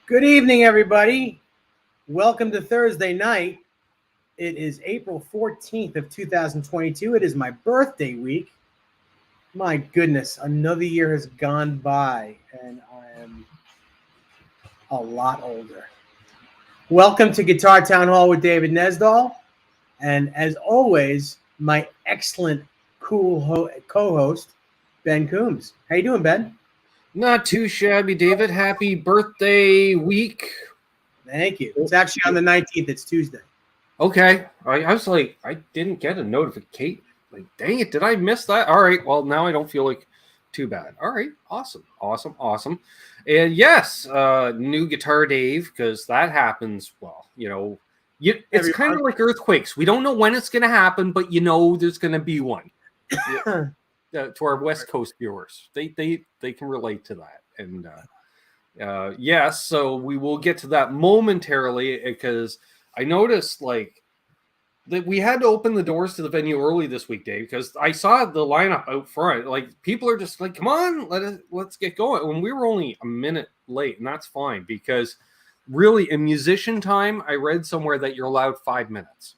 Good evening, everybody. Welcome to Thursday night. It is April 14th of 2022. It is my birthday week. My goodness, another year has gone by, and I am a lot older. Welcome to Guitar Town Hall with David NESDALL. And as always, my excellent, cool co-host, Ben Coombs. How you doing, Ben? Not too shabby, David. Happy birthday week. Thank you. It's actually on the 19th. It's Tuesday. Okay. I was like, I didn't get a notification. Like, dang it, did I miss that? All right. Well, now I don't feel like too bad. All right. Awesome. And yes, new Guitar Dave, because that happens, well, it's kind of like earthquakes. We don't know when it's going to happen, but there's going to be one. To our West Coast viewers, they can relate to that, and yes, so we will get to that momentarily because I noticed that we had to open the doors to the venue early this week, Dave, because I saw the lineup out front. Like, people are just like, "Come on, let's get going." When we were only a minute late, and that's fine because really in musician time, I read somewhere that you're allowed 5 minutes.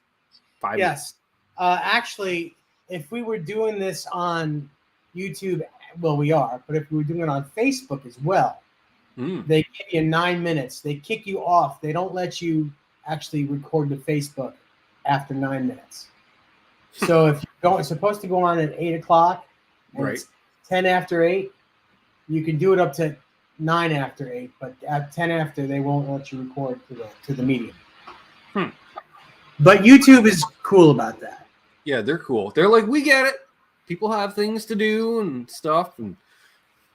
Yes, actually. If we were doing this on YouTube, well, we are, but if we were doing it on Facebook as well, they give you 9 minutes. They kick you off. They don't let you actually record to Facebook after 9 minutes. So if you're supposed to go on at 8 o'clock, and right, it's 10 after 8, you can do it up to 9 after 8, but at 10 after, they won't let you record to the medium. But YouTube is cool about that. Yeah, they're cool. They're like, we get it. People have things to do and stuff, and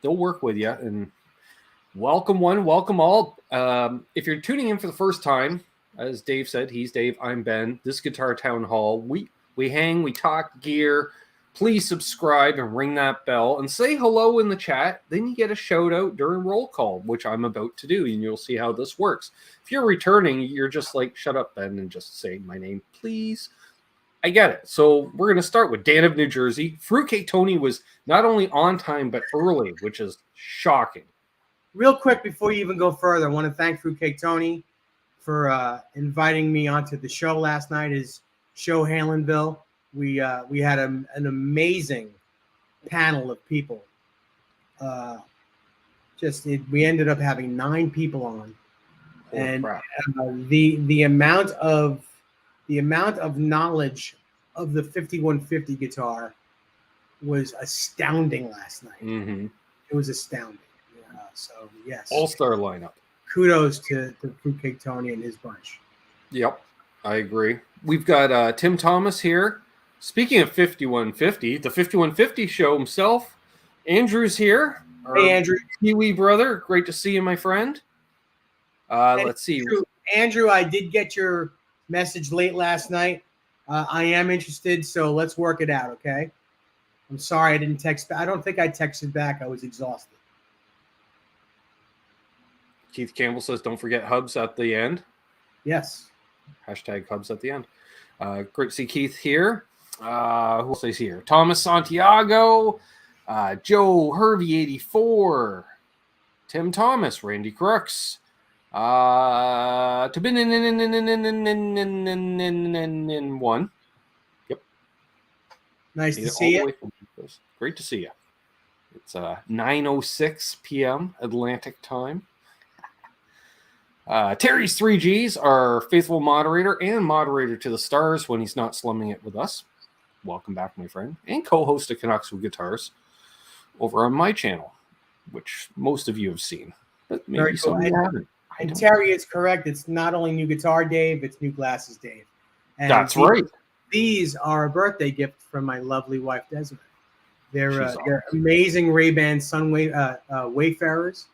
they'll work with you. And welcome one, welcome all. If you're tuning in for the first time, as Dave said, he's Dave, I'm Ben. This Guitar Town Hall, we hang, we talk gear. Please subscribe and ring that bell and say hello in the chat. Then you get a shout out during roll call, which I'm about to do, and you'll see how this works. If you're returning, you're just like, shut up, Ben, and just say my name, please. I get it. So we're going to start with Dan of New Jersey. Fruitcake Tony was not only on time, but early, which is shocking. Real quick, before you even go further, I want to thank Fruitcake Tony for inviting me onto the show last night, his show, Halenville. We had an amazing panel of people. We ended up having 9 people on. Holy and crap. The amount of knowledge of the 5150 guitar was astounding last night. Mm-hmm. It was astounding. So yes, all-star lineup. Kudos to Fruitcake Tony and his bunch. Yep, I agree. We've got Tim Thomas here. Speaking of 5150, the 5150 show himself, Andrew's here. Hey, Andrew. Kiwi brother. Great to see you, my friend. Let's see. Andrew, I did get your message late last night. I am interested, so let's work it out, okay? I'm sorry I didn't text back. I don't think I texted back. I was exhausted. Keith Campbell says, don't forget Hubs at the end. Yes. Hashtag Hubs at the end. Great to see Keith here. Who else is here? Thomas Santiago, Joe Hervey 84, Tim Thomas, Randy Crooks, one. Yep. Nice to see you. Great to see you. It's 9:06 p.m. Atlantic time. Terry's 3Gs, our faithful moderator and moderator to the stars when he's not slumming it with us. Welcome back, my friend. And co-host of Canucks with Guitars over on my channel, which most of you have seen. But maybe some of you haven't. And Terry is correct. It's not only new guitar Dave, it's new glasses Dave. And that's right. These are a birthday gift from my lovely wife, Desiree. They're amazing Ray-Ban Sun Wayfarers.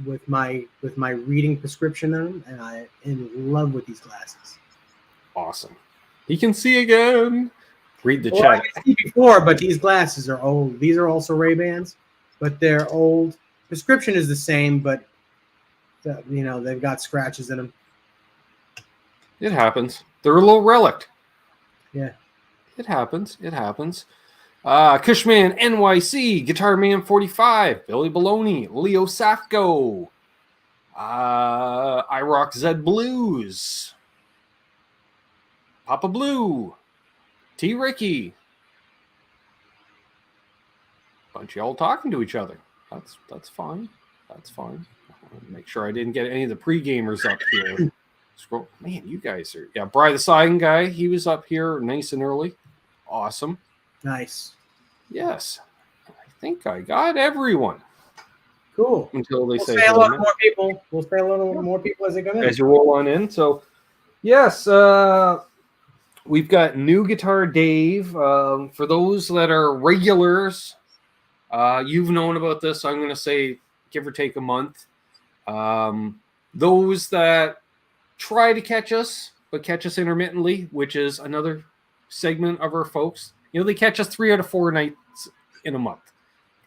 With my reading prescription on them, and I'm in love with these glasses. Awesome. You can see again. Read the chat. I could see before, but these glasses are old. These are also Ray-Bans, but they're old. Prescription is the same, but they've got scratches in them. It happens. They're a little relic. Yeah. It happens. Cushman NYC, Guitar Man 45, Billy Baloney, Leo Safko, I Rock Zed Blues. Papa Blue. T. Ricky. Bunch of y'all talking to each other. That's fine. That's fine. Make sure I didn't get any of the pre-gamers up here. Scroll. Man, you guys are... Yeah, Bri the Sign guy, he was up here nice and early. Awesome. Nice. Yes. I think I got everyone. Cool. Until they We'll say hello to more people. We'll say hello to more people as they come in. As you roll on in. So, yes, we've got new guitar Dave. For those that are regulars, you've known about this. I'm going to say give or take a month. Those that try to catch us, but catch us intermittently, which is another segment of our folks. You know, they catch us 3 out of 4 nights in a month.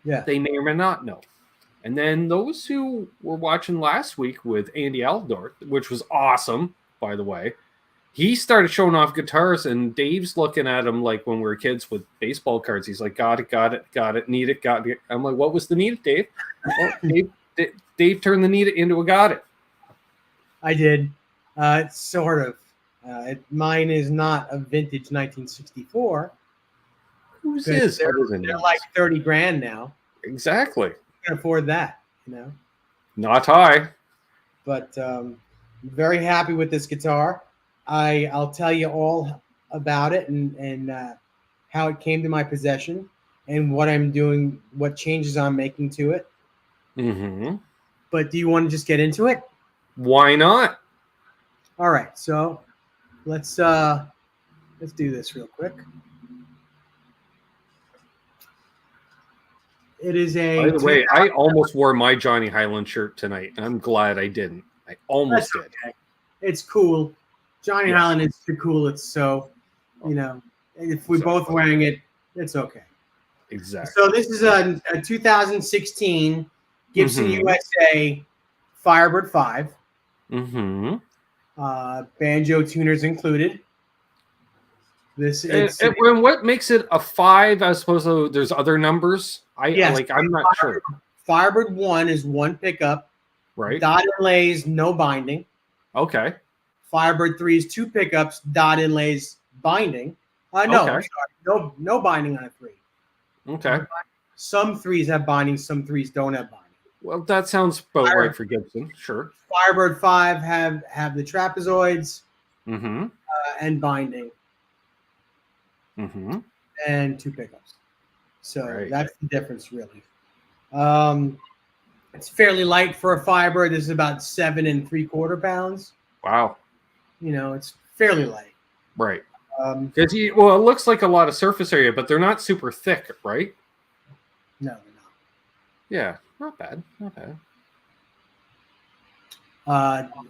Yeah. They may or may not know. And then those who were watching last week with Andy Aldor, which was awesome, by the way, he started showing off guitars, and Dave's looking at him like when we were kids with baseball cards. He's like, got it, need it, got it. I'm like, what was the need it, Dave? Well, Dave turned the need it into a got it. I did. Sort of. Mine is not a vintage 1964. Whose is? They're like $30,000 now. Exactly. You can afford that, you know. Not high. But very happy with this guitar. I'll tell you all about it and how it came to my possession and what I'm doing, what changes I'm making to it. Mm-hmm. But do you want to just get into it? Why not? All right, so let's do this real quick. It is a. By the way, I almost wore my Johnny Highland shirt tonight, and I'm glad I didn't. I almost did. Okay. It's cool. Johnny Highland is the coolest, so you know, if we're both wearing it, it's okay. Exactly. So this is a 2016 Gibson USA Firebird 5. Mm-hmm. Banjo tuners included. This is and what makes it a 5 as opposed to there's other numbers? I'm not sure. Firebird 1 is 1 pickup, right? Dot inlays, no binding. Okay. Firebird 3 is 2 pickups, dot inlays, binding. No binding on a 3. Okay. Some 3s have binding, some 3s don't have binding. Well, that sounds about right for Gibson. Sure. Firebird 5 have the trapezoids and binding. Mm-hmm. And 2 pickups. So that's the difference, really. It's fairly light for a Firebird. This is about 7 3/4 pounds. Wow. You know, it's fairly light. Right. Because it looks like a lot of surface area, but they're not super thick, right? No, they're not. Yeah, not bad. Not bad.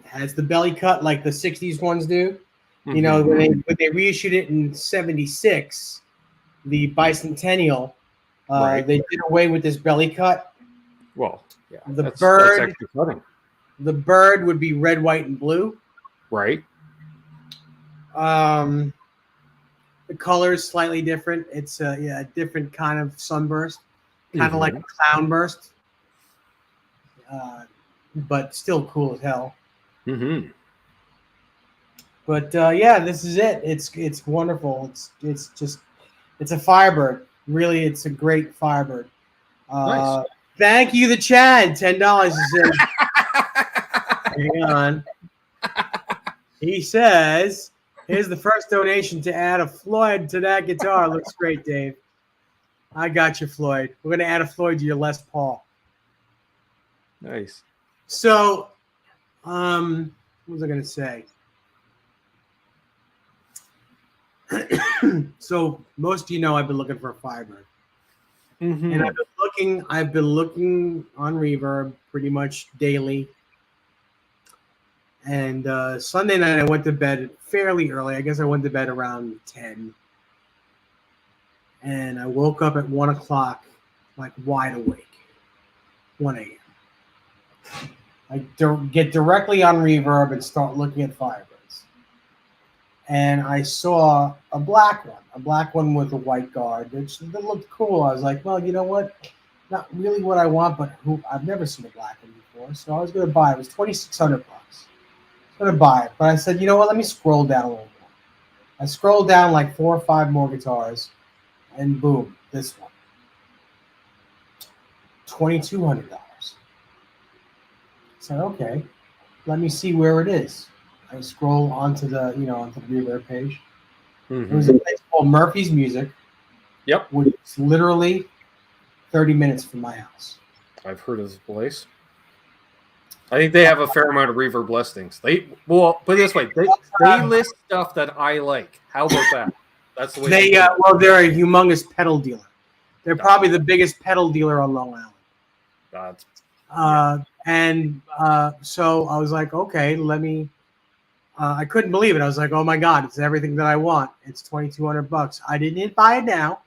Has the belly cut like the 60s ones do. You know, when they reissued it in 76, the bicentennial, they did away with this belly cut. Well, yeah. That's actually funny. The bird would be red, white, and blue. Right. The color is slightly different. It's a different kind of sunburst, kind of like a cloudburst, but still cool as hell. Mm-hmm. But this is it. It's wonderful. It's a Firebird. Really, it's a great Firebird. Nice. Thank you, the Chad. $10. He says. Hang on. He says, "Here's the first donation to add a Floyd to that guitar. Looks great, Dave. I got you, Floyd. We're gonna add a Floyd to your Les Paul." Nice. So, what was I gonna say? So most of you know I've been looking for a Firebird, and I've been looking on Reverb pretty much daily. And Sunday night I went to bed fairly early. I guess I went to bed around 10, and I woke up at 1 o'clock, like wide awake. 1 a.m. I get directly on Reverb and start looking at Firebirds. And I saw a black one with a white guard, which looked cool. I was like, well, you know what? not really what I want, but who I've never seen a black one before. So I was going to buy it. It was $2,600. I was going to buy it, but I said, you know what? Let me scroll down a little more. I scrolled down like 4 or 5 more guitars, and boom, this one, $2,200. I said, okay, let me see where it is. I scroll onto the Reverb page. It was a place called Murphy's Music. Yep. Which is literally 30 minutes from my house. I've heard of this place. I think they have a fair amount of reverb listings. Put it this way, they list stuff that I like. How about that? That's the way they're a humongous pedal dealer. They're probably the biggest pedal dealer on Long Island. So I was like, okay, let me. I couldn't believe it. I was like, oh my god, it's everything that I want. It's $2,200. I didn't buy it now.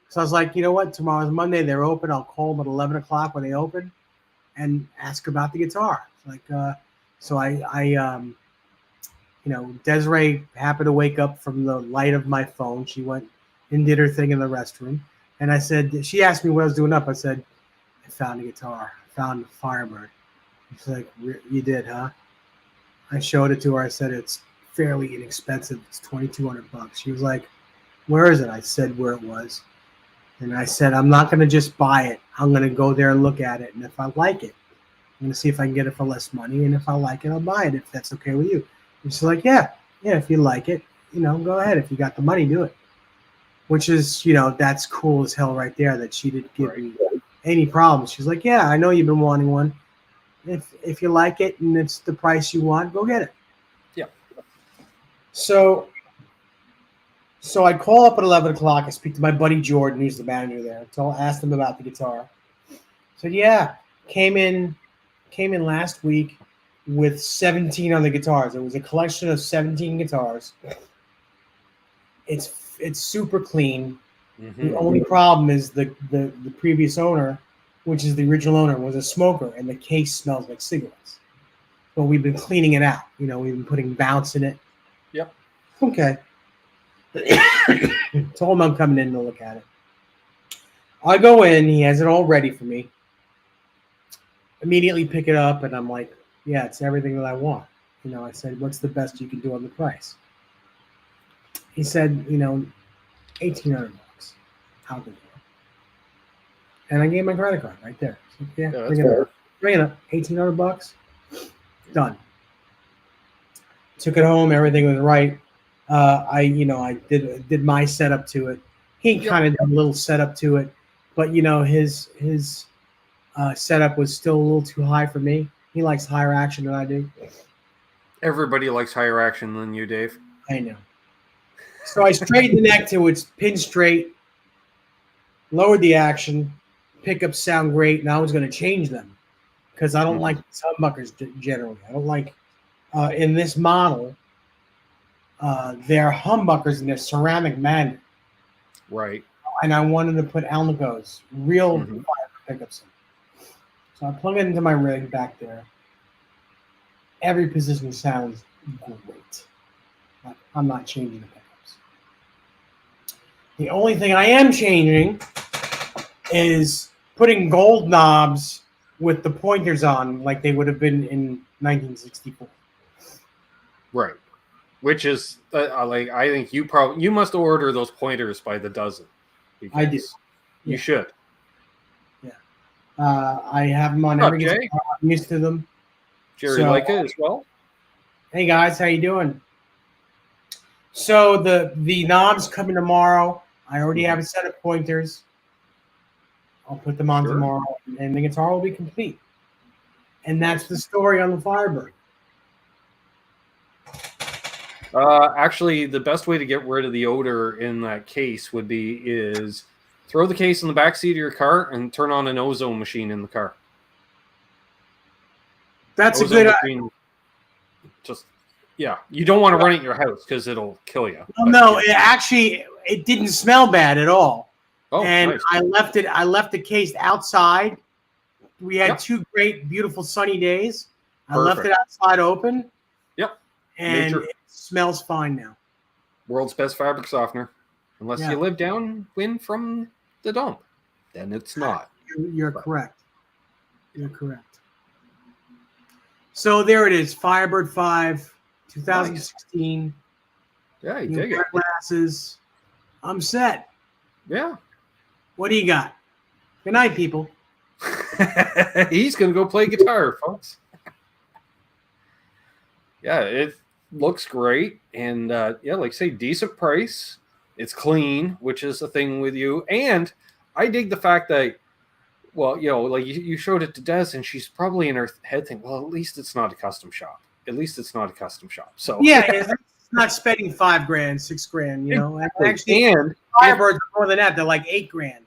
So I was like, you know what? Tomorrow's Monday. They're open. I'll call them at 11 o'clock when they open and ask about the guitar. Desiree happened to wake up from the light of my phone. She went and did her thing in the restroom. And I said, she asked me what I was doing up. I said, I found a guitar. I found a Firebird. She's like, you did, huh? I showed it to her. I said, it's fairly inexpensive. It's $2,200. She was like, where is it? I said where it was. And I said, I'm not going to just buy it. I'm going to go there and look at it. And if I like it, I'm going to see if I can get it for less money. And if I like it, I'll buy it if that's okay with you. And she's like, yeah, if you like it, go ahead. If you got the money, do it. Which is, that's cool as hell right there that she didn't give me any problems. She's like, yeah, I know you've been wanting one. If you like it and it's the price you want, go get it. Yeah. So I call up at 11 o'clock. I speak to my buddy Jordan, who's the manager there. So I asked him about the guitar. So yeah, came in last week with 17 other guitars. It was a collection of 17 guitars. It's super clean. Mm-hmm. The only problem is the previous owner, which is the original owner, was a smoker, and the case smells like cigarettes. But we've been cleaning it out. We've been putting bounce in it. Yep. Okay. Told him I'm coming in to look at it. I go in. He has it all ready for me. Immediately pick it up, and I'm like, yeah, it's everything that I want. I said, what's the best you can do on the price? He said, $1,800. How good. And I gave my credit card right there. So, yeah, bring it up. $1,800. Done. Took it home. Everything was right. I did my setup to it. He kind of did a little setup to it, but his setup was still a little too high for me. He likes higher action than I do. Everybody likes higher action than you, Dave. I know. So I straightened the neck to its pin straight, lowered the action, pickups sound great, and I was going to change them because I don't like humbuckers generally. I don't like in this model. They're humbuckers and they're ceramic magnet. Right. And I wanted to put Alnicos, real pickups in. So I plug it into my rig back there. Every position sounds great. I'm not changing the pickups. The only thing I am changing is putting gold knobs with the pointers on like they would have been in 1964. Right. Which is I think you must order those pointers by the dozen. I do. You should. Yeah. I have them on every guitar. I'm used to them. Jerry like it as well. Hey guys, how you doing? So the knobs coming tomorrow. I already have a set of pointers. I'll put them on tomorrow, and the guitar will be complete. And that's the story on the Firebird. Actually, the best way to get rid of the odor in that case would is throw the case in the back seat of your car and turn on an ozone machine in the car. That's ozone a good idea. You don't want to run it in your house because it'll kill you. Well, no, it didn't smell bad at all. Oh, and nice. I left the case outside. We had 2 great, beautiful sunny days. I left it outside open. Yep. And it smells fine now. World's best fabric softener. Unless you live downwind from the dump. Then it's not. You're correct. You're correct. So there it is, Firebird 5, 2016. Nice. Yeah, you New dig it. glasses. I'm set. Yeah. What do you got? Good night, people. He's going to go play guitar, folks. Yeah, it looks great. And yeah, like say, decent price. It's clean, which is the thing with you. And I dig the fact that, well, you know, like you showed it to Des, and she's probably in her head thinking, well, at least it's not a custom shop. At least it's not a custom shop. So yeah, it's not spending $5,000, $6,000, you know. Exactly. Actually, And Firebirds are more than that. They're like $8,000.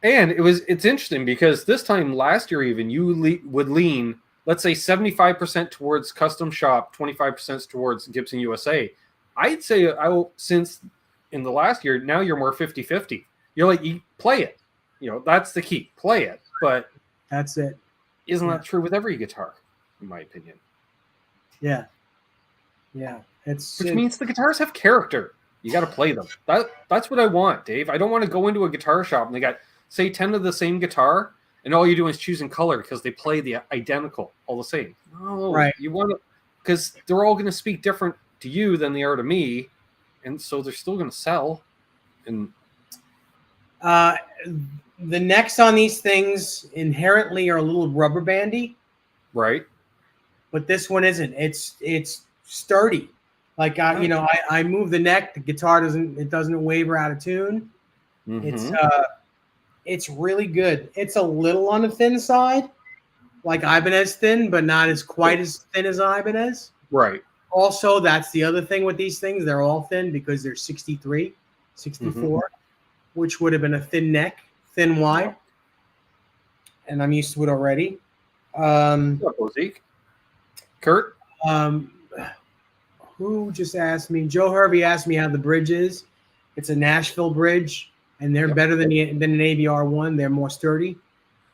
And it's interesting because this time last year, even you would lean, let's say 75% towards custom shop, 25% towards Gibson USA. I'd say since in the last year, now you're more 50-50. You're like, you play it. You know, that's the key. Play it. But that's it. Isn't that true with every guitar, in my opinion? Yeah. Yeah. Which means the guitars have character. You got to play them. That's what I want, Dave. I don't want to go into a guitar shop and they got, say, 10 of the same guitar, and all you're doing is choosing color because they play the identical, all the same. No, right. You want to, because they're all going to speak different to you than they are to me, and so they're still going to sell. And the necks on these things inherently are a little rubber bandy, right? But this one isn't. It's sturdy. Like you know, I move the neck, the guitar doesn't waver out of tune. Mm-hmm. It's really good. It's a little on the thin side, like Ibanez thin, but not as quite as thin as Ibanez. Right. Also, that's the other thing with these things. They're all thin because they're 63, 64, which would have been a thin neck, thin wide. And I'm used to it already. What's up, Zeke? Kurt? Who just asked me? Joe Hervey asked me how the bridge is. It's a Nashville bridge. And they're better than an ABR one. They're more sturdy.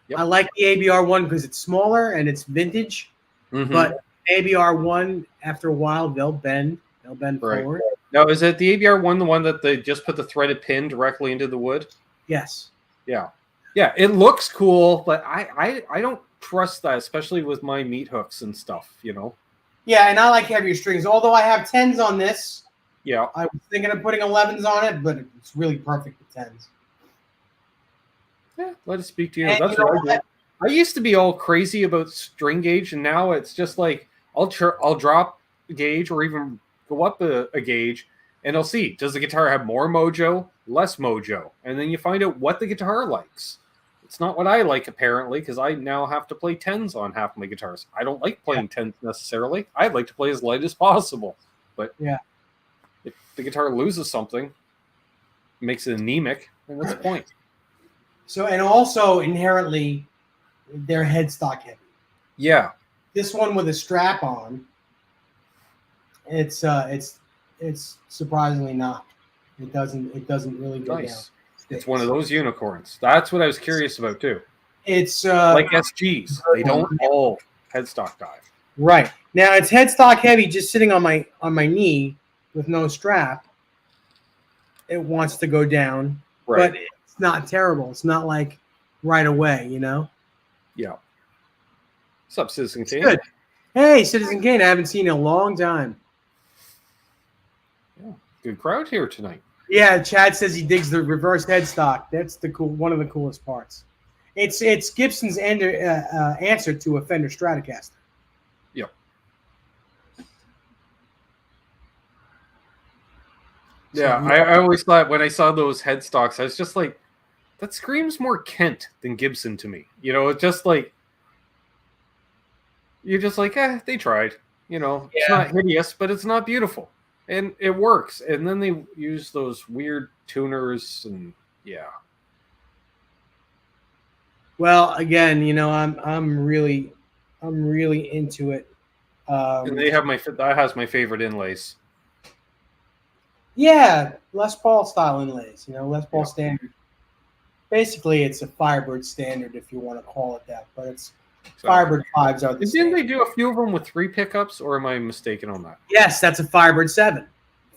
Yep. I like the ABR one because it's smaller and it's vintage. Mm-hmm. But ABR one, after a while, they'll bend. They'll bend forward. Now, is it the ABR one, the one that they just put the threaded pin directly into the wood? Yes. Yeah. Yeah, it looks cool, but I don't trust that, especially with my meat hooks and stuff, you know? Yeah, and I like heavier strings. Although I have 10s on this. Yeah. I was thinking of putting 11s on it, but it's really perfect with 10s. Yeah, let it speak to you. That's what I do. I used to be all crazy about string gauge, and now it's just like I'll drop a gauge or even go up a gauge, and I'll see, does the guitar have more mojo, less mojo? And then you find out what the guitar likes. It's not what I like, apparently, because I now have to play 10s on half my guitars. I don't like playing 10s necessarily. I'd like to play as light as possible. But if the guitar loses something, makes it anemic, then what's the point? So, and also inherently, they're headstock heavy. Yeah. This one with a strap on, it's surprisingly not. It doesn't really go down. It's one of those unicorns. That's what I was curious about too. It's like SGs. They don't all headstock dive. Right. Now it's headstock heavy, just sitting on my knee with no strap. It wants to go down, but it's not terrible. It's not like right away, you know. Yeah. What's up, Citizen Kane? Good. Hey, Citizen Kane. I haven't seen you in a long time. Yeah. Good crowd here tonight. Yeah, Chad says he digs the reverse headstock. That's one of the coolest parts. It's Gibson's answer to a Fender Stratocaster. Yep. Yeah, I always thought when I saw those headstocks, I was just like, that screams more Kent than Gibson to me. You know, it's just like, you're just like, they tried. You know, it's not hideous, but it's not beautiful. And it works. And then they use those weird tuners and Well, again, you know, I'm really into it. And they have that has my favorite inlays. Yeah, Les Paul style inlays, you know, Les Paul standard. Basically, it's a Firebird standard if you want to call it that, but it's Firebird 5s are the same. Didn't they do a few of them with 3 pickups, or am I mistaken on that? Yes, that's a Firebird 7.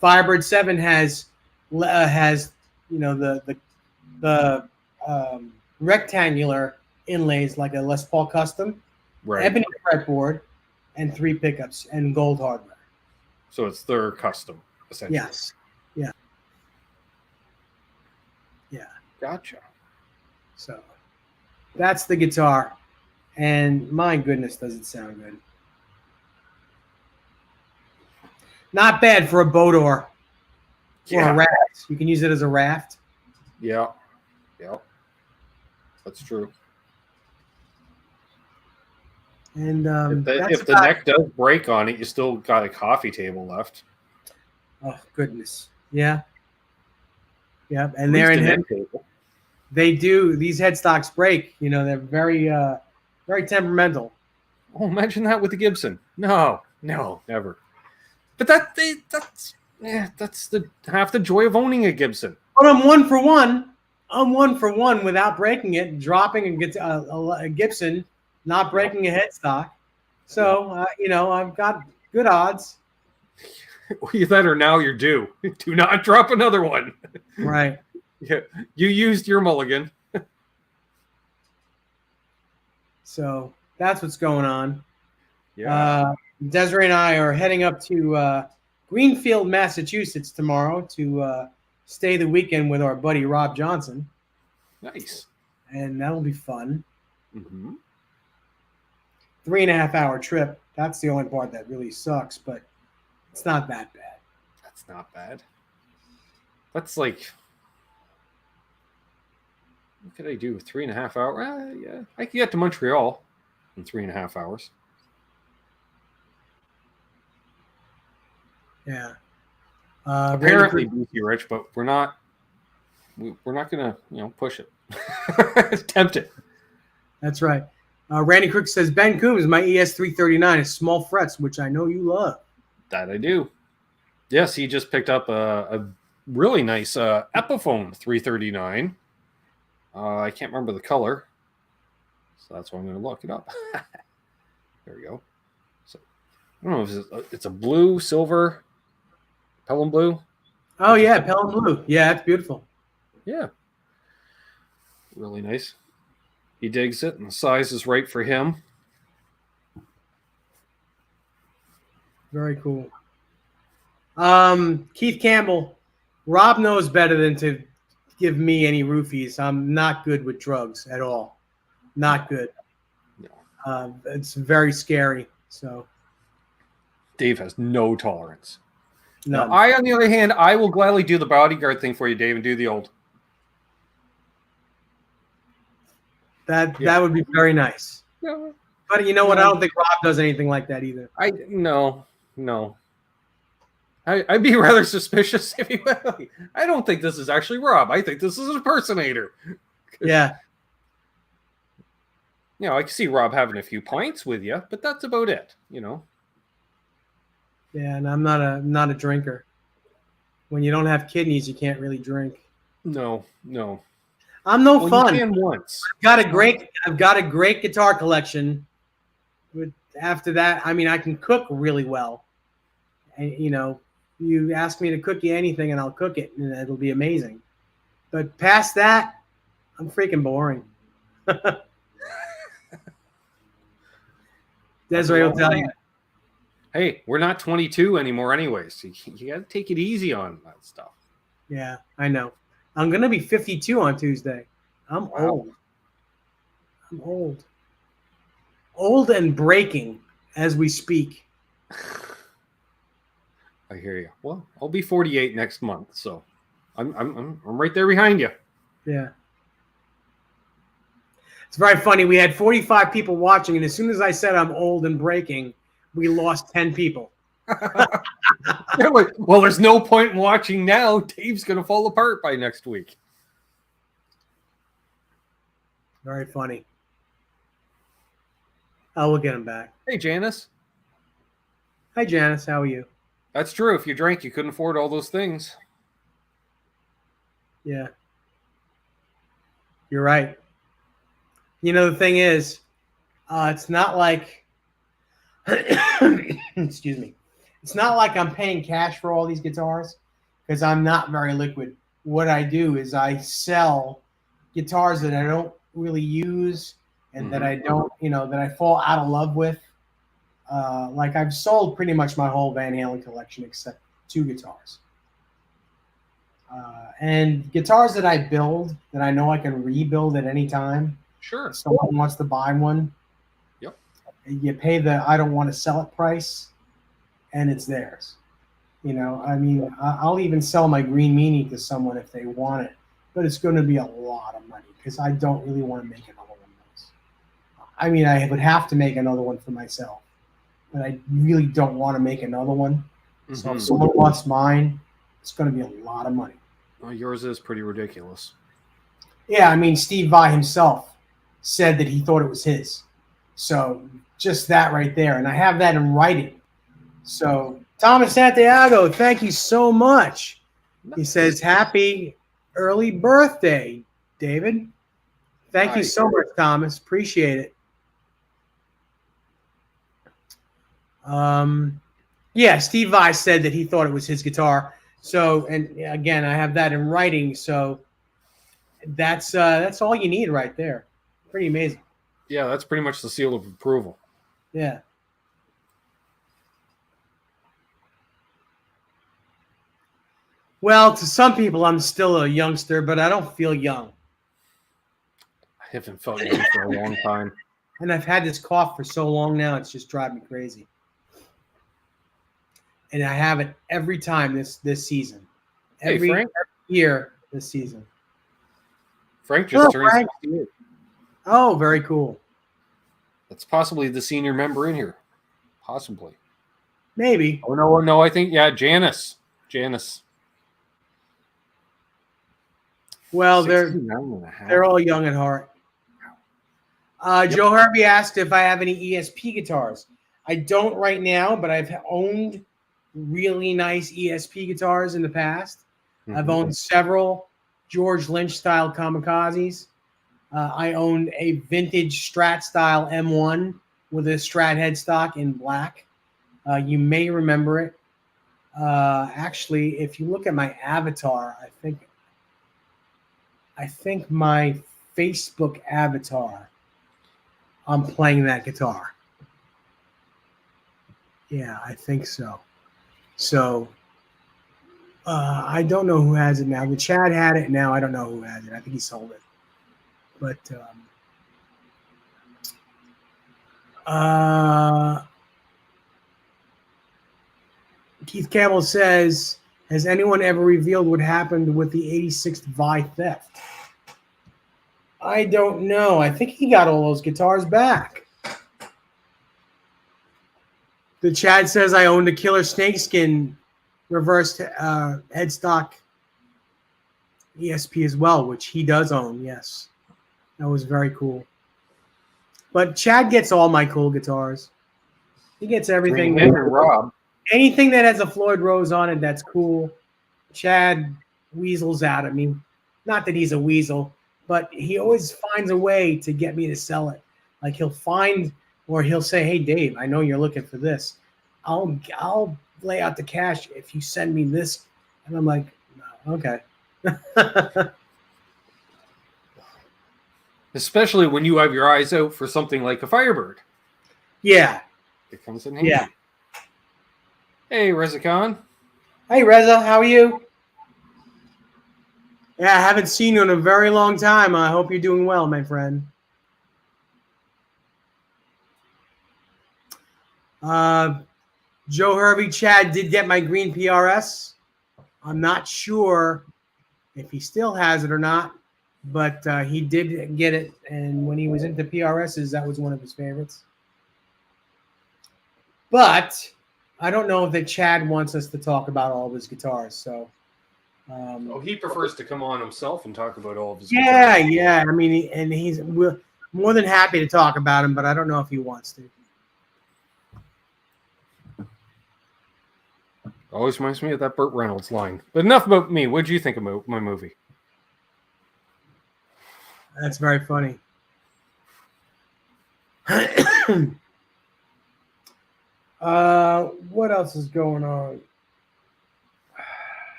Firebird 7 has you know the rectangular inlays like a Les Paul Custom, Right. ebony fretboard, and 3 pickups and gold hardware. So it's their custom, essentially. Yes. Yeah. Yeah. Gotcha. So that's the guitar. And my goodness, does it sound good. Not bad for a boat or a raft. You can use it as a raft. Yeah. That's true. And if the neck does break on it, you still got a coffee table left. Oh goodness, yeah. And they're in. They do, these headstocks break. You know, they're very, very temperamental. Oh, imagine that with the Gibson. No, never. But that's the half the joy of owning a Gibson. But I'm 1 for 1. I'm 1 for 1 without breaking it, dropping a Gibson, not breaking a headstock. So, you know, I've got good odds. That or now you're due. Do not drop another one. Right. Yeah, you used your mulligan. So that's what's going on. Yeah. Desiree and I are heading up to Greenfield, Massachusetts tomorrow to stay the weekend with our buddy Rob Johnson. Nice. And that'll be fun. Mm-hmm. 3.5 hour trip. That's the only part that really sucks, but it's not that bad. That's not bad. That's like, what could I do? 3.5 hours? Yeah, I could get to Montreal in 3.5 hours. Yeah. Apparently, BC Rich, but we're not gonna push it, tempt it. That's right. Randy Crook says Ben Coombs, my ES339 is small frets, which I know you love. That I do. Yes, he just picked up a really nice Epiphone 339. I can't remember the color, so that's why I'm going to look it up. There we go. So I don't know if it's a blue, silver, Pelham blue. Oh yeah, Pelham blue. Yeah, it's beautiful. Yeah, really nice. He digs it, and the size is right for him. Very cool. Keith Campbell, Rob knows better than to give me any roofies. I'm not good with drugs at all. Not good. No. It's very scary. So Dave has no tolerance. No. Now, on the other hand, I will gladly do the bodyguard thing for you, Dave, and do the old. That would be very nice. Yeah. But you know what? I don't think Rob does anything like that either. No. I'd be rather suspicious if he. I don't think this is actually Rob. I think this is an impersonator. Yeah. I can see Rob having a few pints with you, but that's about it. Yeah, and I'm not a drinker. When you don't have kidneys, you can't really drink. No. I'm no fun. You can once. I've got a great guitar collection. But after that, I mean, I can cook really well. And you ask me to cook you anything, and I'll cook it, and it'll be amazing. But past that, I'm freaking boring. Desiree will tell you. Hey, we're not 22 anymore anyways. You got to take it easy on that stuff. Yeah, I know. I'm going to be 52 on Tuesday. I'm old. I'm old. Old and breaking as we speak. I hear you. Well, I'll be 48 next month, so I'm right there behind you. Yeah. It's very funny. We had 45 people watching, and as soon as I said I'm old and breaking, we lost 10 people. Well, there's no point in watching now. Dave's going to fall apart by next week. Very funny. Oh, we'll get him back. Hey, Janice. Hi, Janice. How are you? That's true. If you drank, you couldn't afford all those things. Yeah. You're right. The thing is, it's not like, excuse me, it's not like I'm paying cash for all these guitars because I'm not very liquid. What I do is I sell guitars that I don't really use and that I don't, that I fall out of love with. Like I've sold pretty much my whole Van Halen collection except 2 guitars. And guitars that I build that I know I can rebuild at any time. Sure. If someone wants to buy one, Yep. You pay the I don't want to sell it price, and it's theirs. I mean, I'll even sell my Green Meanie to someone if they want it, but it's going to be a lot of money because I don't really want to make another one of those. I mean, I would have to make another one for myself, but I really don't want to make another one. So if someone wants mine, it's going to be a lot of money. Well, yours is pretty ridiculous. Yeah, I mean, Steve Vai himself said that he thought it was his. So just that right there. And I have that in writing. So Thomas Santiago, thank you so much. He says, happy early birthday, David. Thank you so much, Thomas. Appreciate it. Yeah, Steve Vai said that he thought it was his guitar. So, and again, I have that in writing. So that's all you need right there. Pretty amazing. Yeah, that's pretty much the seal of approval. Yeah. Well, to some people, I'm still a youngster, but I don't feel young. I haven't felt young for a long time. And I've had this cough for so long now, it's just driving me crazy. And I have it every time this season. Every year this season. Frank just turned 68. Oh, very cool. That's possibly the senior member in here. Possibly. Maybe. Oh, no, I think, Janice. Well, they're all young at heart. Joe Herbie asked if I have any ESP guitars. I don't right now, but I've owned really nice ESP guitars in the past. I've owned several George Lynch style Kamikazes. I owned a vintage Strat style M1 with a Strat headstock in black. You may remember it. Actually, if you look at my avatar, I think my Facebook avatar, I'm playing that guitar. Yeah, I think so. So I don't know who has it now. The Chad had it. Now I don't know who has it. I think he sold it. But Keith Campbell says, has anyone ever revealed what happened with the 86th Vi theft? I don't know. I think he got all those guitars back. The Chad says I owned a Killer Snakeskin reversed headstock ESP as well, which he does own, yes. That was very cool. But Chad gets all my cool guitars. He gets everything. Rob. Anything that has a Floyd Rose on it that's cool, Chad weasels out at me. Not that he's a weasel, but he always finds a way to get me to sell it. Like he'll say, hey, Dave, I know you're looking for this. I'll lay out the cash if you send me this. And I'm like, no, okay. Especially when you have your eyes out for something like a Firebird. Yeah. It comes in handy. Yeah. Hey, Reza Khan. Hey, Reza, how are you? Yeah, I haven't seen you in a very long time. I hope you're doing well, my friend. Joe Hervey, Chad did get my green PRS. I'm not sure if he still has it or not, but he did get it. And when he was into PRSs, that was one of his favorites. But I don't know if that Chad wants us to talk about all of his guitars. So, he prefers to come on himself and talk about all of his guitars. Yeah. I mean, and he's more than happy to talk about him, but I don't know if he wants to. Always reminds me of that Burt Reynolds line. But enough about me. What did you think about my movie? That's very funny. What else is going on?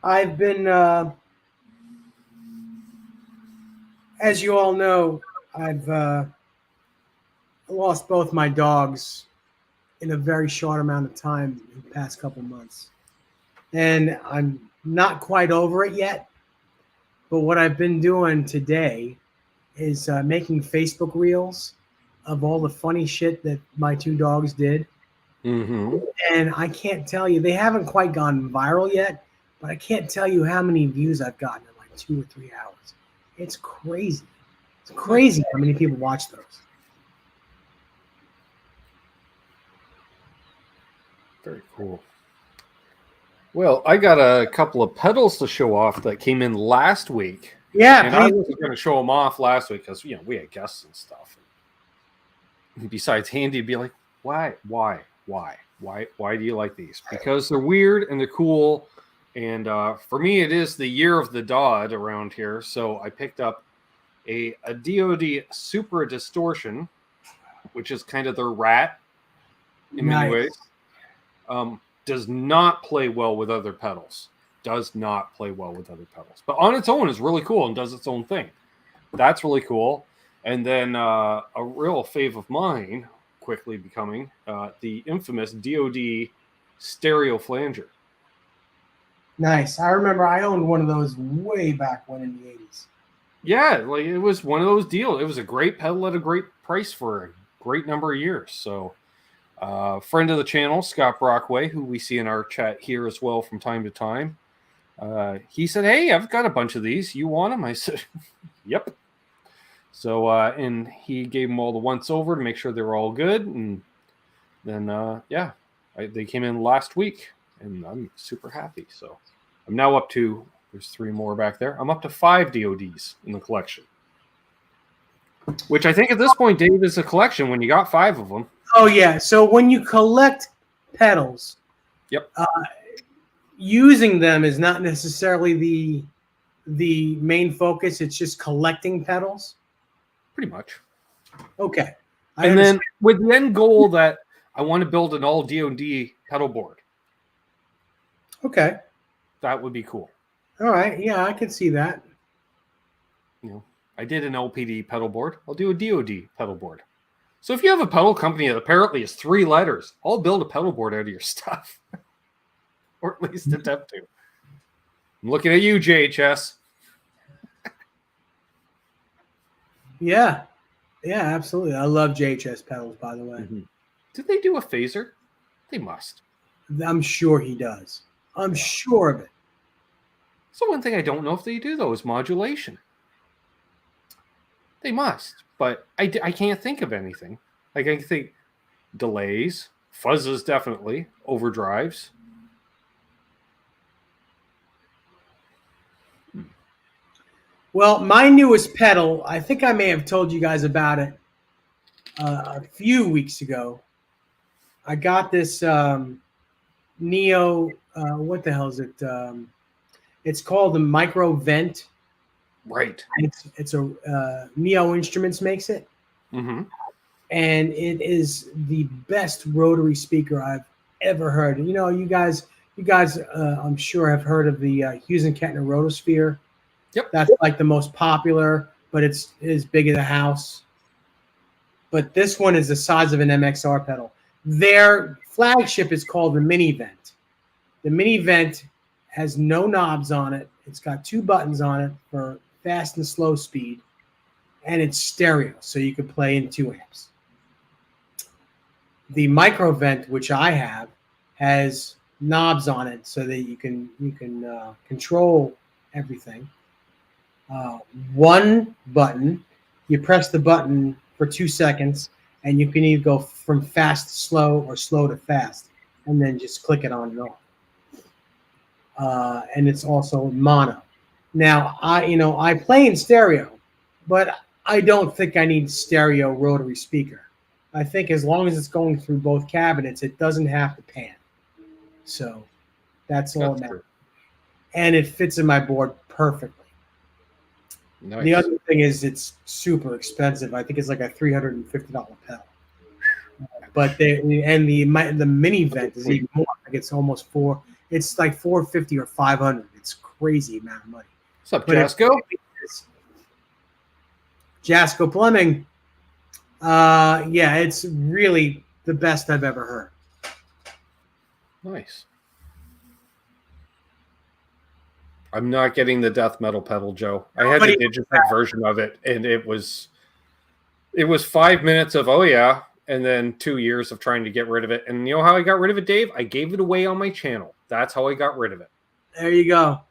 I've been as you all know, I've lost both my dogs in a very short amount of time in the past couple months. And I'm not quite over it yet. But what I've been doing today is making Facebook reels of all the funny shit that my two dogs did. Mm-hmm. And I can't tell you, they haven't quite gone viral yet, but I can't tell you how many views I've gotten in like 2 or 3 hours. It's crazy. It's crazy how many people watch those. Very cool. Well, I got a couple of pedals to show off that came in last week. Yeah, and I wasn't going to show them off last week because, we had guests and stuff. And besides, Handy would be like, why do you like these? Because they're weird and they're cool. And for me, it is the year of the Dodd around here. So I picked up a DOD Super Distortion, which is kind of their rat in many ways. Does not play well with other pedals. But on its own is really cool and does its own thing. That's really cool. And then a real fave of mine, quickly becoming the infamous DOD stereo flanger. Nice. I remember I owned one of those way back when in the 80s. Yeah, like it was one of those deals. It was a great pedal at a great price for a great number of years. So friend of the channel, Scott Brockway, who we see in our chat here as well from time to time. He said, hey, I've got a bunch of these. You want them? I said, yep. So, and he gave them all the once over to make sure they were all good. And then, they came in last week and I'm super happy. So I'm now up to, there's 3 more back there. I'm up to 5 DODs in the collection, which I think at this point, Dave, is a collection when you got 5 of them. Oh, yeah. So when you collect pedals, yep, using them is not necessarily the main focus. It's just collecting pedals. Pretty much. Okay. And then with the end goal that I want to build an all DOD pedal board. Okay. That would be cool. All right. Yeah, I can see that. I did an LPD pedal board. I'll do a DOD pedal board. So if you have a pedal company that apparently is 3 letters, I'll build a pedal board out of your stuff. Or at least attempt to. I'm looking at you, JHS. Yeah. Yeah, absolutely. I love JHS pedals, by the way. Mm-hmm. Did they do a phaser? They must. I'm sure he does. I'm sure of it. So one thing I don't know if they do, though, is modulation. They must. But I can't think of anything. Like, I can think delays, fuzzes definitely, overdrives. Well, my newest pedal, I think I may have told you guys about it a few weeks ago. I got this Neo, what the hell is it? It's called the Micro Vent. Right. It's a Neo Instruments makes it. Mm-hmm. And it is the best rotary speaker I've ever heard. You guys, I'm sure have heard of the Hughes and Kettner Rotosphere. Yep. That's like the most popular, but it's as big as a house. But this one is the size of an MXR pedal. Their flagship is called the Mini Vent. The Mini Vent has no knobs on it. It's got 2 buttons on it for fast and slow speed, and it's stereo, so you can play in 2 amps. The Micro Vent, which I have, has knobs on it so that you can control everything. 1 button, you press the button for 2 seconds, and you can either go from fast to slow or slow to fast, and then just click it on and off. And it's also mono. Now, I play in stereo, but I don't think I need stereo rotary speaker. I think as long as it's going through both cabinets, it doesn't have to pan. So that's all that matters. And it fits in my board perfectly. Nice. The other thing is it's super expensive. I think it's like a $350 pedal. But the Mini Vent is even more. Like it's almost it's like $450 or $500. It's crazy amount of money. What's up, Jasco? Jasco Plumbing. Yeah, it's really the best I've ever heard. Nice. I'm not getting the death metal pedal, Joe. I had the Digitech version of it, and it was 5 minutes of, oh yeah, and then 2 years of trying to get rid of it. And you know how I got rid of it, Dave? I gave it away on my channel. That's how I got rid of it. There you go.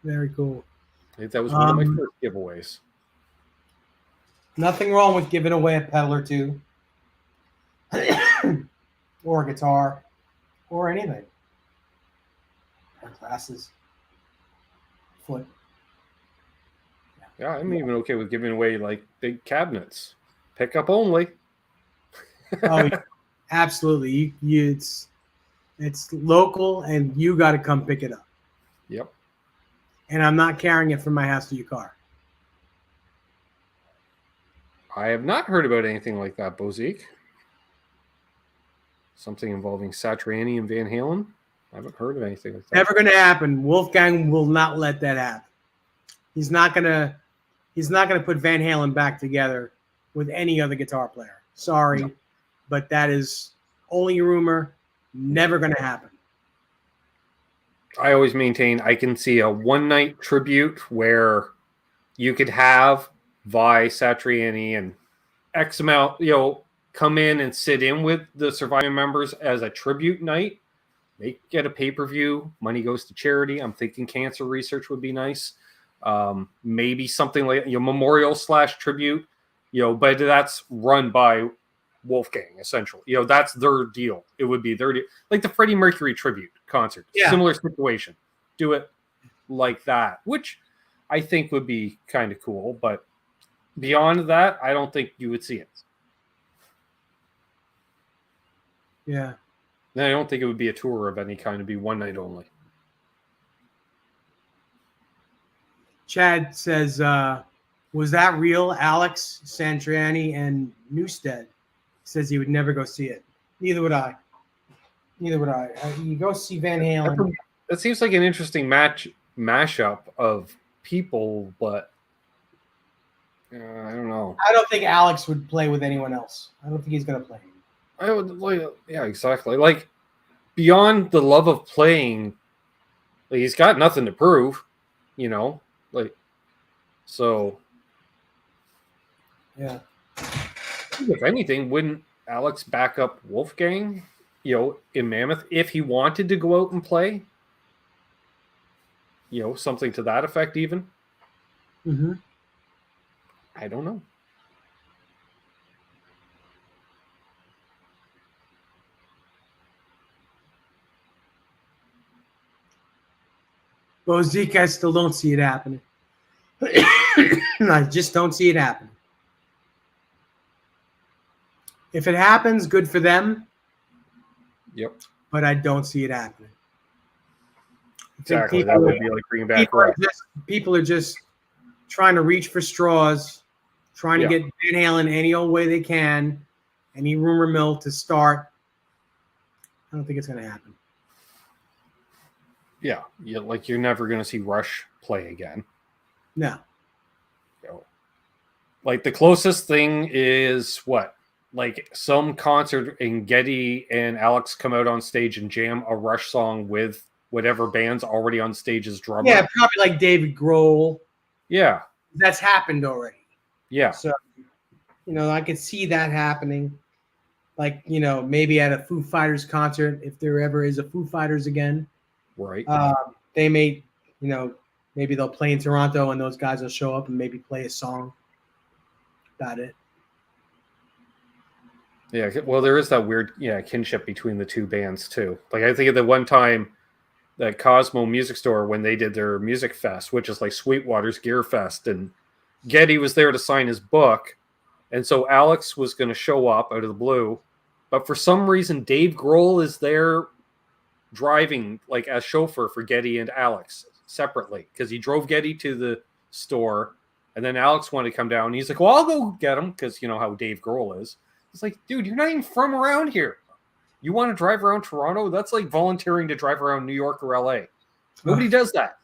Very cool. I think that was one of my first giveaways. Nothing wrong with giving away a pedal or two. Or a guitar. Or anything. Or glasses. Foot. Yeah, I'm even okay with giving away like big cabinets. Pickup only. Oh, yeah. Absolutely. It's local, and you got to come pick it up. Yep. And I'm not carrying it from my house to your car. I have not heard about anything like that, Bozique. Something involving Satriani and Van Halen. I haven't heard of anything like that. Never going to happen. Wolfgang will not let that happen. He's not gonna put Van Halen back together with any other guitar player. Sorry, no. But that is only a rumor. Never going to happen. I always maintain I can see a one-night tribute where you could have Vi, Satriani, and X amount, come in and sit in with the surviving members as a tribute night. Get a pay-per-view. Money goes to charity. I'm thinking cancer research would be nice. Maybe something like memorial / tribute, but that's run by Wolfgang, essentially. That's their deal. It would be their deal. Like the Freddie Mercury tribute concert. Yeah. Similar situation. Do it like that, which I think would be kind of cool. But beyond that, I don't think you would see it. Yeah. And I don't think it would be a tour of any kind. It'd be one night only. Chad says, was that real? Alex, Satriani, and Newstead says he would never go see it. Neither would I. You go see Van Halen. That seems like an interesting mashup of people, but I don't know. I don't think Alex would play with anyone else. I don't think he's going to play. I would, yeah, exactly. Like, beyond the love of playing, like, he's got nothing to prove, so. Yeah. If anything, wouldn't Alex back up Wolfgang, in Mammoth if he wanted to go out and play? Something to that effect, even. Mm-hmm. I don't know. Well, Zeke, I still don't see it happening. I just don't see it happening. If it happens, good for them. Yep. But I don't see it happening. Exactly. That would be like bringing back. People are just trying to reach for straws, trying to get Van Halen any old way they can, any rumor mill to start. I don't think it's going to happen. Yeah, like you're never going to see Rush play again. No. Like the closest thing is what? Like some concert in Getty and Alex come out on stage and jam a Rush song with whatever band's already on stage as drummer. Yeah, probably like David Grohl. Yeah. That's happened already. Yeah. So, I could see that happening. Like, maybe at a Foo Fighters concert, if there ever is a Foo Fighters again. Right. They may, maybe they'll play in Toronto and those guys will show up and maybe play a song. About it. Yeah, well, there is that weird, kinship between the two bands too. Like I think at the one time that Cosmo Music Store, when they did their music fest, which is like Sweetwater's Gear Fest, and Getty was there to sign his book, and so Alex was going to show up out of the blue, but for some reason Dave Grohl is there driving like as chauffeur for Getty and Alex separately because he drove Getty to the store, and then Alex wanted to come down. And he's like, "Well, I'll go get him," because how Dave Grohl is. It's like, dude, you're not even from around here. You want to drive around Toronto? That's like volunteering to drive around New York or LA. Nobody does that.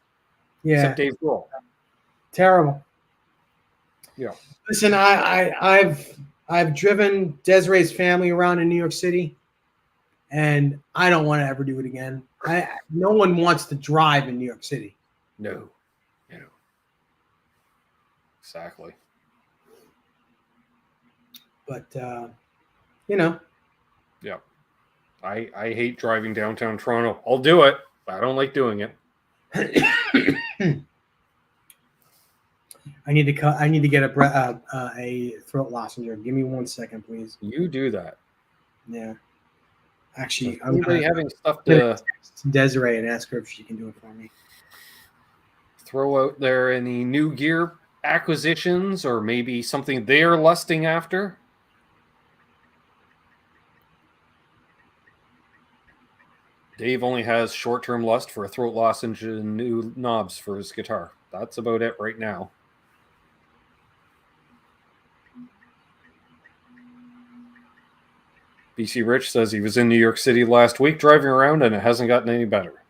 Yeah. Except Dave Grohl. Terrible. Yeah. Listen, I've driven Desiree's family around in New York City, and I don't want to ever do it again. No one wants to drive in New York City. No. Exactly. But you know. Yeah. I hate driving downtown Toronto. I'll do it, but I don't like doing it. I need to get a throat lozenge. Give me 1 second, please. You do that. Yeah. Actually, I'm having stuff to text Desiree and ask her if she can do it for me. Throw out there any new gear acquisitions or maybe something they're lusting after. Dave only has short-term lust for a throat lozenge and new knobs for his guitar. That's about it right now. BC Rich says he was in New York City last week driving around and it hasn't gotten any better.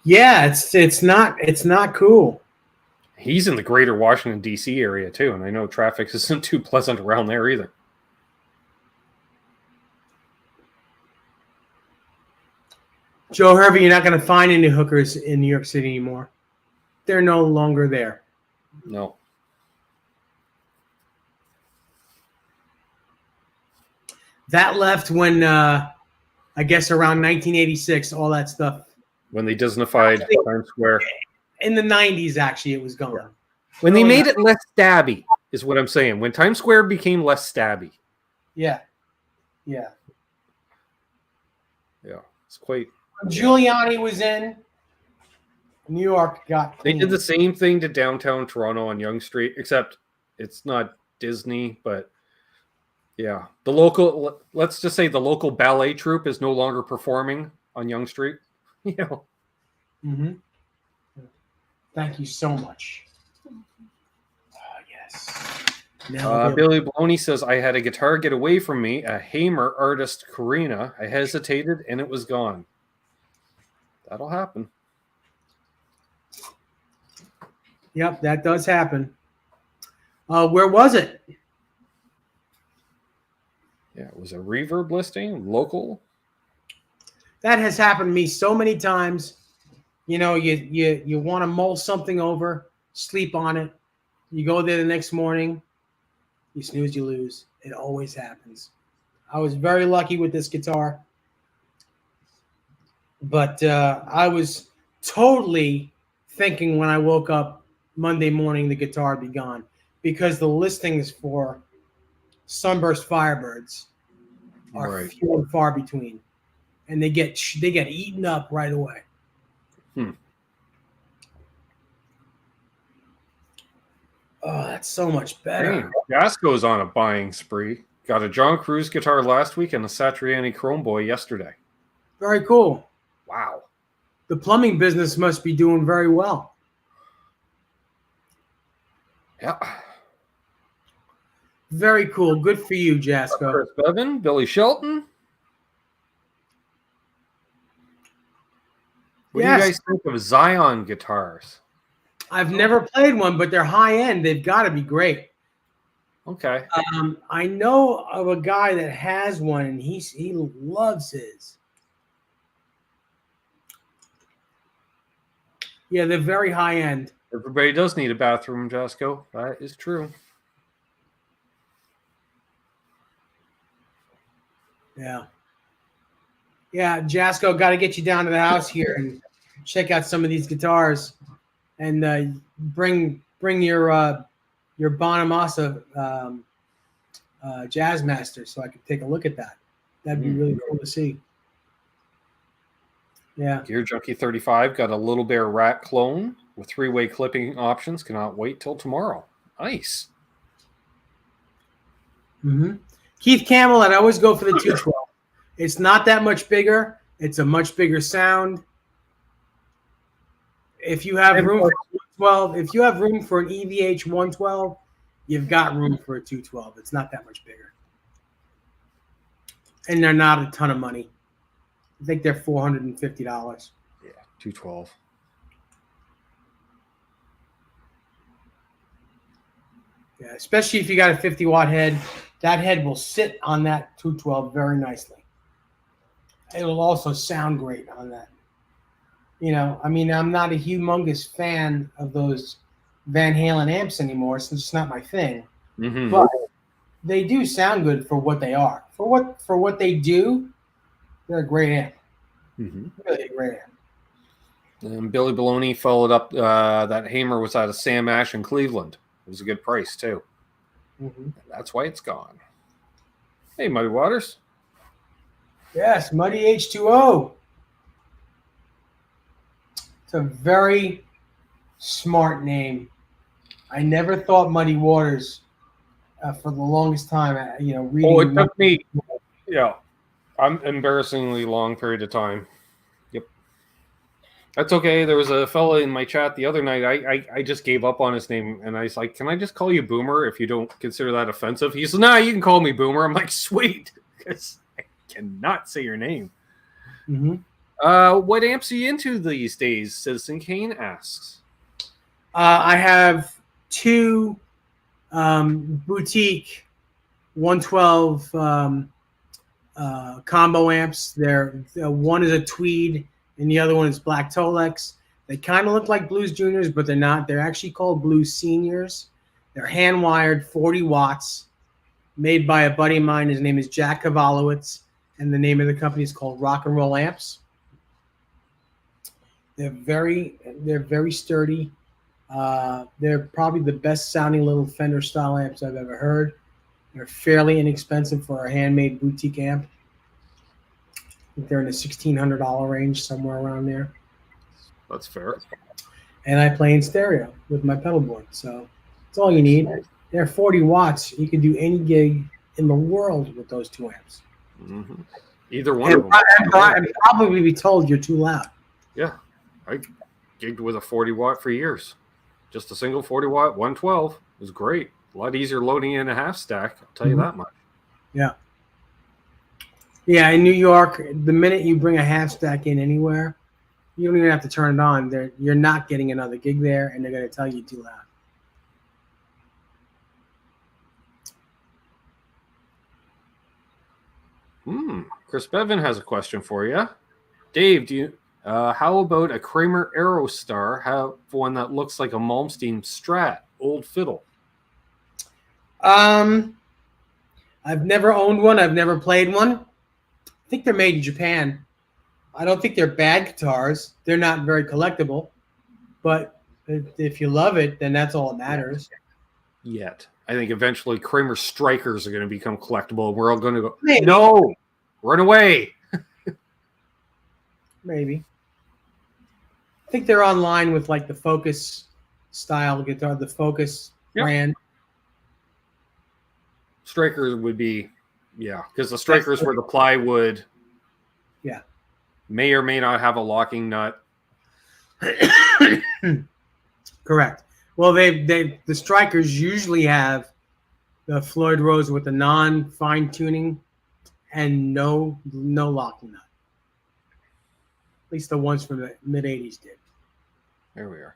Yeah, it's not cool. He's in the greater Washington, D.C. area too, and I know traffic isn't too pleasant around there either. Joe Hervey, you're not going to find any hookers in New York City anymore. They're no longer there. No. That left when, I guess, around 1986, all that stuff. When they Disneyfied Times Square. In the 90s, actually, it was gone. Yeah. When they made it less stabby, is what I'm saying. When Times Square became less stabby. Yeah. Yeah, it's quite... When Giuliani was in, New York got clean. They did the same thing to downtown Toronto on Yonge Street, except it's not Disney, but yeah. The local, let's just say the local ballet troupe is no longer performing on Yonge Street. You know. Mm-hmm. Thank you so much. Yes. Billy Baloney says, I had a guitar get away from me, a Hamer artist Karina. I hesitated and it was gone. That'll happen. Yep, that does happen. Where was it? Yeah, it was a reverb listing, local. That has happened to me so many times. You know, you want to mull something over, sleep on it. You go there the next morning, you snooze, you lose. It always happens. I was very lucky with this guitar. But I was totally thinking when I woke up Monday morning the guitar would be gone because the listings for Sunburst Firebirds are few and far between, and they get eaten up right away. Oh, that's so much better. Gasco's on a buying spree. Got a John Cruz guitar last week and a Satriani Chrome Boy yesterday. Very cool. Wow. The plumbing business must be doing very well. Yeah. Very cool. Good for you, Jasco. Chris Bevan, Billy Shelton. What do you guys think of Zion guitars? I've never played one, but they're high end. They've got to be great. Okay. I know of a guy that has one, and he loves his. Yeah, they're very high end. Everybody does need a bathroom, Jasco. That is true. Yeah. Yeah, Jasco, got to get you down to the house here and check out some of these guitars, and bring your Bonamassa Jazzmaster so I could take a look at that. That'd be really cool to see. Yeah. Gear Junkie 35 got a Little Bear Rat clone with 3-way clipping options. Cannot wait till tomorrow. Nice. Mm-hmm. Keith Campbell, I'd always go for the 212. It's not that much bigger. It's a much bigger sound. If you have room for 112, if you have room for an EVH 112, you've got room for a 212. It's not that much bigger. And they're not a ton of money. I think they're $450. Yeah, 212. Yeah, especially if you got a 50-watt head, that head will sit on that 212 very nicely. It'll also sound great on that. You know, I mean, I'm not a humongous fan of those Van Halen amps anymore, since it's not my thing. Mm-hmm. But they do sound good for what they are. For what they do, they're a great amp. Mm-hmm. Really a great amp. And Billy Baloney followed up that Hamer was out of Sam Ash in Cleveland. It was a good price too. Mm-hmm. That's why it's gone. Hey, Muddy Waters. Yes, Muddy H2O. It's a very smart name. I never thought Muddy Waters for the longest time. Reading. Oh, it took me. Yeah, I'm embarrassingly long period of time. Yep. That's okay. There was a fella in my chat the other night. I just gave up on his name, and I was like, "Can I just call you Boomer if you don't consider that offensive?" He said, "Nah, you can call me Boomer." I'm like, "Sweet," because I cannot say your name. Mm-hmm. What amps are you into these days? Citizen Kane asks. I have two boutique 112 combo amps. One is a Tweed and the other one is Black Tolex. They kind of look like Blues Juniors, but they're not. They're actually called Blues Seniors. They're hand wired, 40 watts, made by a buddy of mine. His name is Jack Kavalowitz, and the name of the company is called Rock and Roll Amps. They're very sturdy. They're probably the best sounding little Fender style amps I've ever heard. They're fairly inexpensive for a handmade boutique amp. I think they're in the $1,600 range, somewhere around there. That's fair. And I play in stereo with my pedal board, so that's all you need. They're 40 watts. You can do any gig in the world with those two amps. Mm-hmm. Either one of them. And probably be told you're too loud. Yeah, I gigged with a 40 watt for years. Just a single 40 watt 112. It was great. A lot easier loading in a half stack, I'll tell you that much. Yeah. Yeah, in New York, the minute you bring a half stack in anywhere, you don't even have to turn it on. You're not getting another gig there, and they're going to tell you too loud. Chris Bevan has a question for you. Dave, how about a Kramer Aerostar? Have one that looks like a Malmsteen Strat, old fiddle? I've never owned one. I've never played one. I think they're made in Japan. I don't think they're bad guitars. They're not very collectible. But if you love it, then that's all that matters. Yet. I think eventually Kramer Strikers are going to become collectible. We're all going to go, Maybe. No, run away. Maybe. I think they're online with like the Focus style guitar, the Focus brand. Strikers would be, because the Strikers were the plywood. Yeah. May or may not have a locking nut. Correct. Well, the Strikers usually have the Floyd Rose with the non-fine tuning and no locking nut. At least the ones from the mid-'80s did. There we are.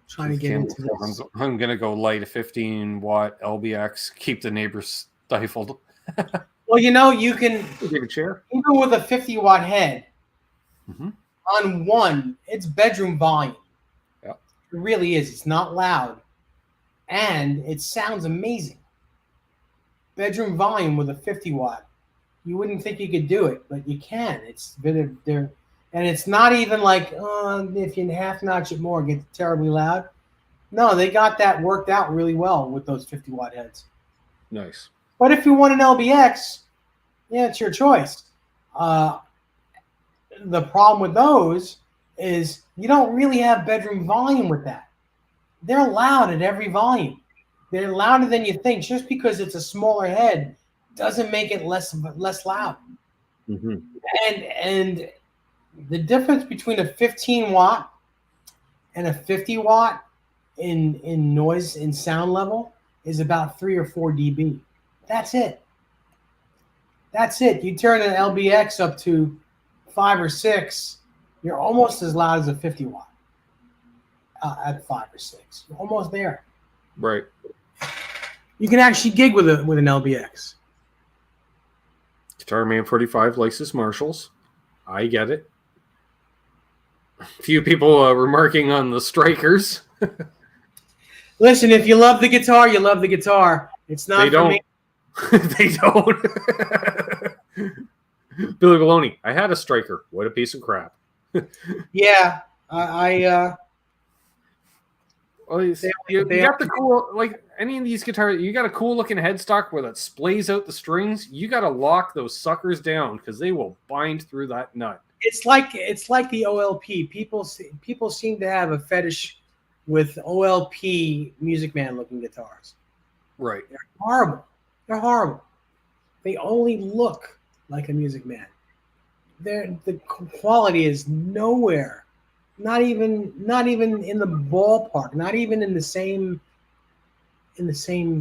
Trying to get into this. I'm going to go light a 15 watt LBX, keep the neighbors stifled. Well, you can give a chair. Even with a 50 watt head mm-hmm. on one, it's bedroom volume. Yeah. It really is. It's not loud. And it sounds amazing. Bedroom volume with a 50 watt. You wouldn't think you could do it, but you can. It's been there. And it's not even like, if you half notch it more, it gets terribly loud. No, they got that worked out really well with those 50 watt heads. Nice. But if you want an LBX, it's your choice. The problem with those is you don't really have bedroom volume with that. They're loud at every volume. They're louder than you think. Just because it's a smaller head doesn't make it less loud. Mm-hmm. And the difference between a 15 watt and a 50 watt in noise, in sound level, is about 3 or 4 dB. That's it. That's it. You turn an LBX up to 5 or 6, you're almost as loud as a 50 watt at 5 or 6. You're almost there. Right. You can actually gig with an LBX. Guitar Man 45 likes his Marshalls. I get it. A few people remarking on the Strikers. Listen, if you love the guitar, you love the guitar. It's not They for don't. me. They don't. Billy Baloney, I had a Striker. What a piece of crap. Yeah, Well, you got the cool, like any of these guitars, you got a cool looking headstock where that splays out the strings. You got to lock those suckers down because they will bind through that nut. It's like the OLP. People seem to have a fetish with OLP Music Man looking guitars. Right. They're horrible. They're horrible. They only look like a Music Man. The quality is nowhere. Not even in the ballpark. Not even in the same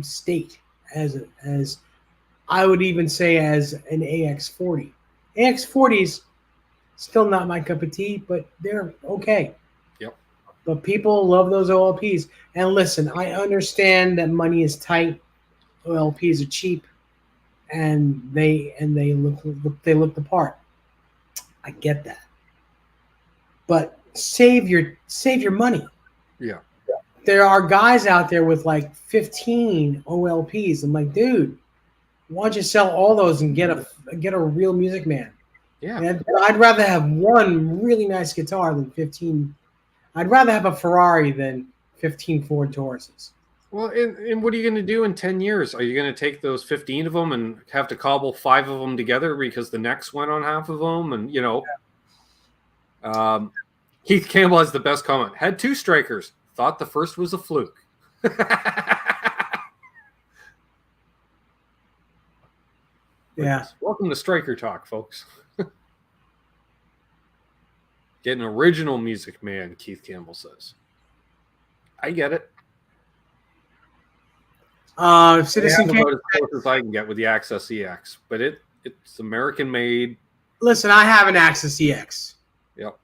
state as I would even say as an AX40. AX40s still not my cup of tea, but they're okay. Yep. But people love those OLPs. And listen, I understand that money is tight. OLPs are cheap, and they look the part. I get that. But save your money. Yeah. There are guys out there with like 15 OLPs. I'm like, dude, why don't you sell all those and get a real Music Man? Yeah. And I'd rather have one really nice guitar than 15. I'd rather have a Ferrari than 15 Ford Tauruses. Well, and what are you going to do in 10 years? Are you going to take those 15 of them and have to cobble 5 of them together because the necks went on half of them? And, Keith Campbell has the best comment. Had 2 Strikers. Thought the first was a fluke. Yeah. Welcome to Striker Talk, folks. Get an original Music Man, Keith Campbell says. I get it. Citizen about as close as I can get with the Access EX, but it's American made. Listen, I have an Access EX. Yep.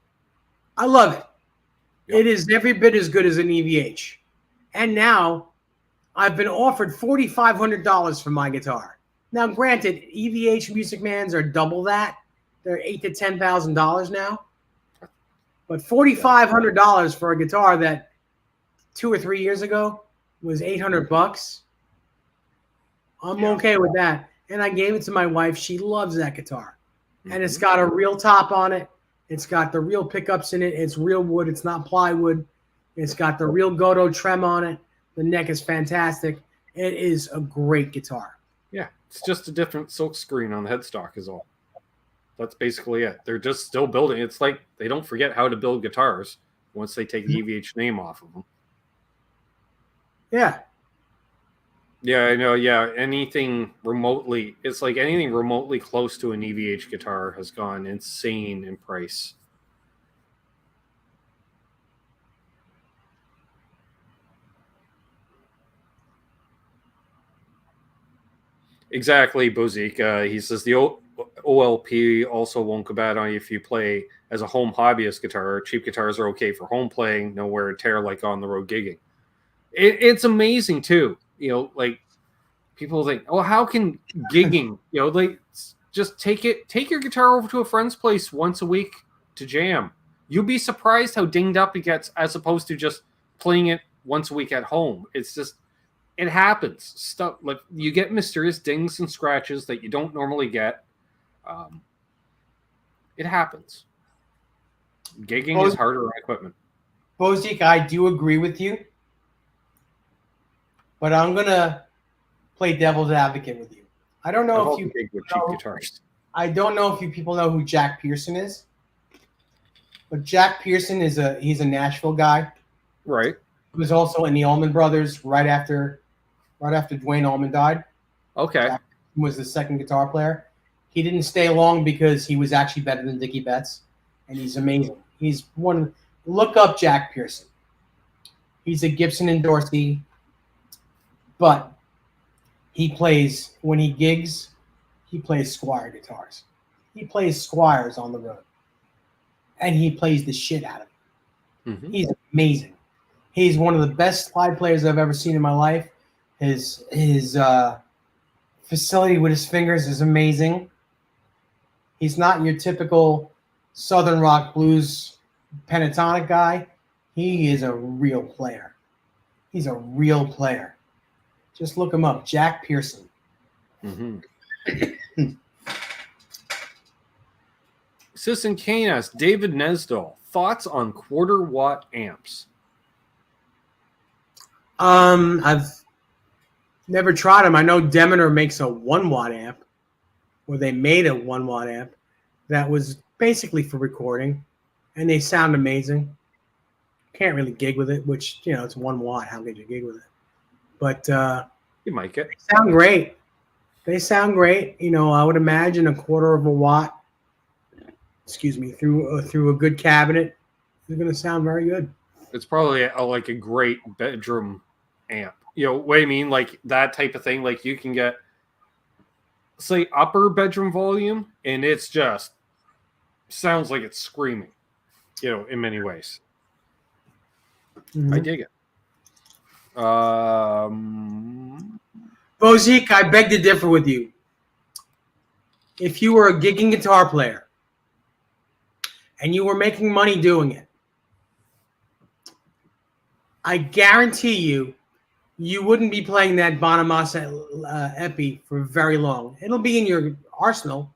I love it. Yep. It is every bit as good as an EVH. And now I've been offered $4,500 for my guitar. Now, granted, EVH Music Mans are double that. They're $8,000 to $10,000 now. But $4,500 for a guitar that 2 or 3 years ago was $800. I'm okay with that. And I gave it to my wife. She loves that guitar. And it's got a real top on it. It's got the real pickups in it. It's real wood. It's not plywood. It's got the real Godot trem on it. The neck is fantastic. It is a great guitar. Yeah, it's just a different silk screen on the headstock is all. That's basically it. They're just still building. It's like they don't forget how to build guitars once they take the EVH name off of them. Yeah. Yeah, I know. Yeah, anything remotely close to an EVH guitar has gone insane in price. Exactly, Bozik. He says the OLP also won't go bad on you if you play as a home hobbyist guitar. Cheap guitars are okay for home playing, no wear and tear like on the road gigging. It's amazing too. Like people think, oh, how can gigging? Like just take your guitar over to a friend's place once a week to jam. You'll be surprised how dinged up it gets as opposed to just playing it once a week at home. It's just. It happens. Stuff like you get mysterious dings and scratches that you don't normally get. It happens. Gigging is harder on equipment. Bozik, I do agree with you, but I'm gonna play devil's advocate with you. I don't know if you gig with cheap guitars. I don't know if you people know who Jack Pearson is, but Jack Pearson he's a Nashville guy. Right. He was also in the Allman Brothers right after Dwayne Allman died. Okay. Jack was the second guitar player. He didn't stay long because he was actually better than Dickie Betts, and he's amazing. He's one. Look up Jack Pearson. He's a Gibson endorsee, but he plays, when he gigs, he plays Squire guitars. He plays Squires on the road. And he plays the shit out of it. Mm-hmm. He's amazing. He's one of the best slide players I've ever seen in my life. His facility with his fingers is amazing. He's not your typical Southern rock blues pentatonic guy. He is a real player. He's a real player. Just look him up, Jack Pearson. Mm-hmm. Citizen Kane asks, David NESDALL, thoughts on quarter watt amps? I've never tried them. I know Demeter makes a 1 watt amp, or they made a 1 watt amp that was basically for recording, and they sound amazing. Can't really gig with it, which, you know, it's 1 watt. How could you gig with it? But You might get. they sound great. They sound great. You know, I would imagine a quarter of a watt, through a good cabinet is going to sound very good. It's probably like a great bedroom amp. You know what I mean? Like that type of thing. Like you can get, say, upper bedroom volume, and it's just sounds like it's screaming. You know, in many ways. Mm-hmm. I dig it. Bozique, I beg to differ with you. If you were a gigging guitar player and you were making money doing it, I guarantee you, you wouldn't be playing that Bonamassa Epi for very long. It'll be in your arsenal,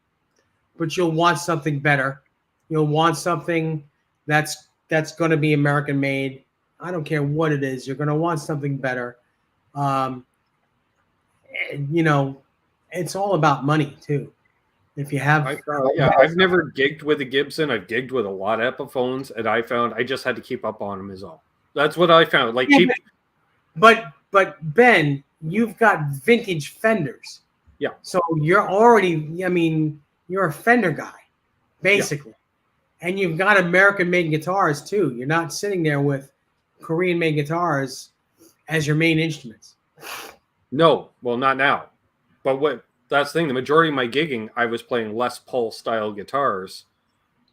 but you'll want something better. You'll want something that's going to be American made. I don't care what it is. You're going to want something better. You know, it's all about money too. If you have, I've never gigged with a Gibson. I've gigged with a lot of Epiphones, and I found I just had to keep up on them is all. That's what I found. Like cheap. But Ben, you've got vintage Fenders. Yeah. So you're already, I mean, you're a Fender guy, basically. Yeah. And you've got American-made guitars too. You're not sitting there with Korean-made guitars as your main instruments. No, well, not now. But that's the thing. The majority of my gigging, I was playing Les Paul style guitars,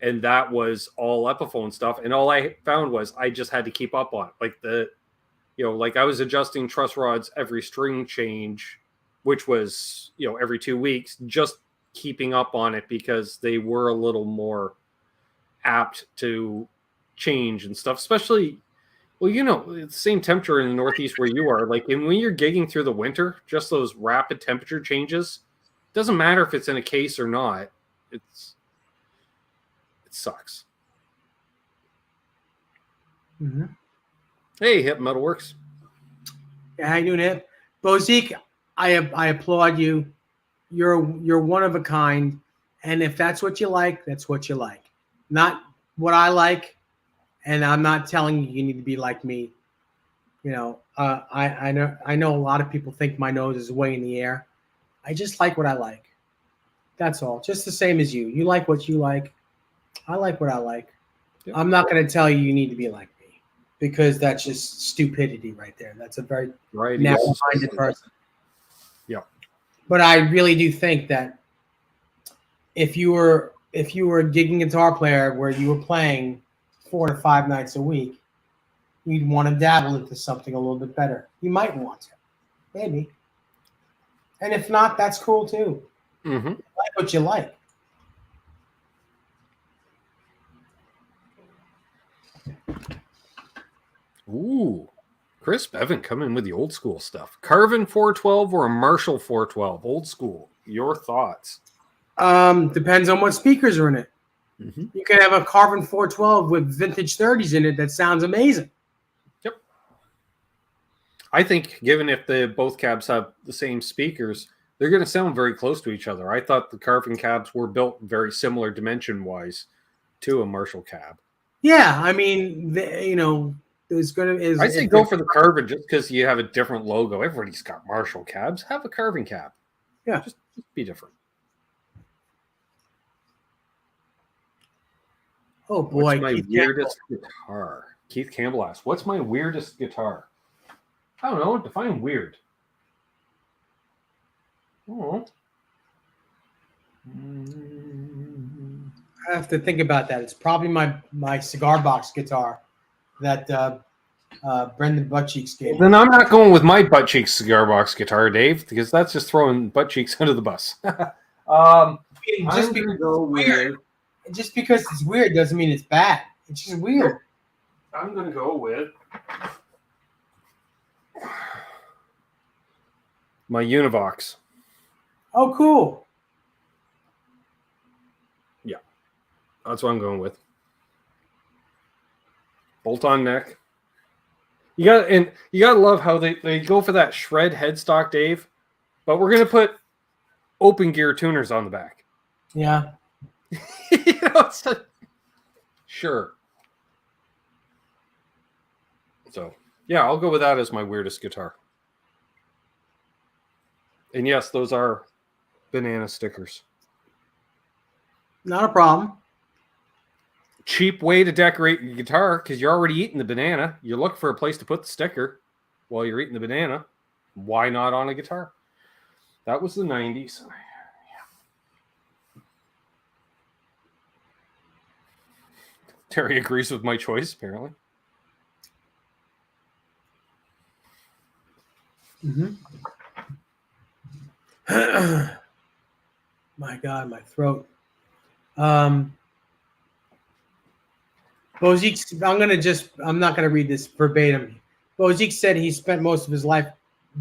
and that was all Epiphone stuff. And all I found was I just had to keep up on it. Like I was adjusting truss rods every string change, which was, every 2 weeks, just keeping up on it because they were a little more apt to change and stuff, especially, well, it's the same temperature in the Northeast where you are. Like, and when you're gigging through the winter, just those rapid temperature changes, doesn't matter if it's in a case or not. It sucks. Mm-hmm. Hey, Hip Metalworks. Yeah, how you doing, Hip? Bozique, I applaud you. You're one of a kind, and if that's what you like, that's what you like. Not what I like, and I'm not telling you need to be like me. I know a lot of people think my nose is way in the air. I just like what I like. That's all. Just the same as you. You like what you like. I like what I like. Yep. I'm not going to tell you need to be like me, because that's just stupidity right there. That's a very narrow-minded person. Yeah. But I really do think that if you were a gigging guitar player where you were playing 4 to 5 nights a week, you'd want to dabble into something a little bit better. You might want to, maybe. And if not, that's cool too. Mm-hmm. Like what you like. Ooh, Chris Bevan coming with the old school stuff. Carvin 412 or a Marshall 412? Old school. Your thoughts? Depends on what speakers are in it. Mm-hmm. You can have a Carvin 412 with vintage 30s in it that sounds amazing. Yep. I think given if both cabs have the same speakers, they're going to sound very close to each other. I thought the Carvin cabs were built very similar dimension-wise to a Marshall cab. Yeah, I mean, there's going to... I say go for the Carvin just because you have a different logo. Everybody's got Marshall cabs. Have a Carvin cab. Yeah. Just be different. Oh, boy. What's my weirdest guitar? Keith Campbell asks, what's my weirdest guitar? I don't know. Define weird. Oh. I have to think about that. It's probably my cigar box guitar that Brendan Buttcheeks gave me. Then I'm not going with my butt cheeks cigar box guitar, Dave, because that's just throwing butt cheeks under the bus. Just because it's weird doesn't mean it's bad. It's just weird. I'm going to go with my Univox. Oh, cool. Yeah, that's what I'm going with. Bolt-on neck. You gotta love how they go for that shred headstock, Dave. But we're gonna put open gear tuners on the back. Yeah. Sure. So yeah, I'll go with that as my weirdest guitar. And yes, those are banana stickers. Not a problem. Cheap way to decorate your guitar because you're already eating the banana. You look for a place to put the sticker while you're eating the banana. Why not on a guitar? That was the 90s. Terry agrees with my choice, apparently. Mm-hmm. My God, my throat. Bozique, I'm not gonna read this verbatim. Bozique said he spent most of his life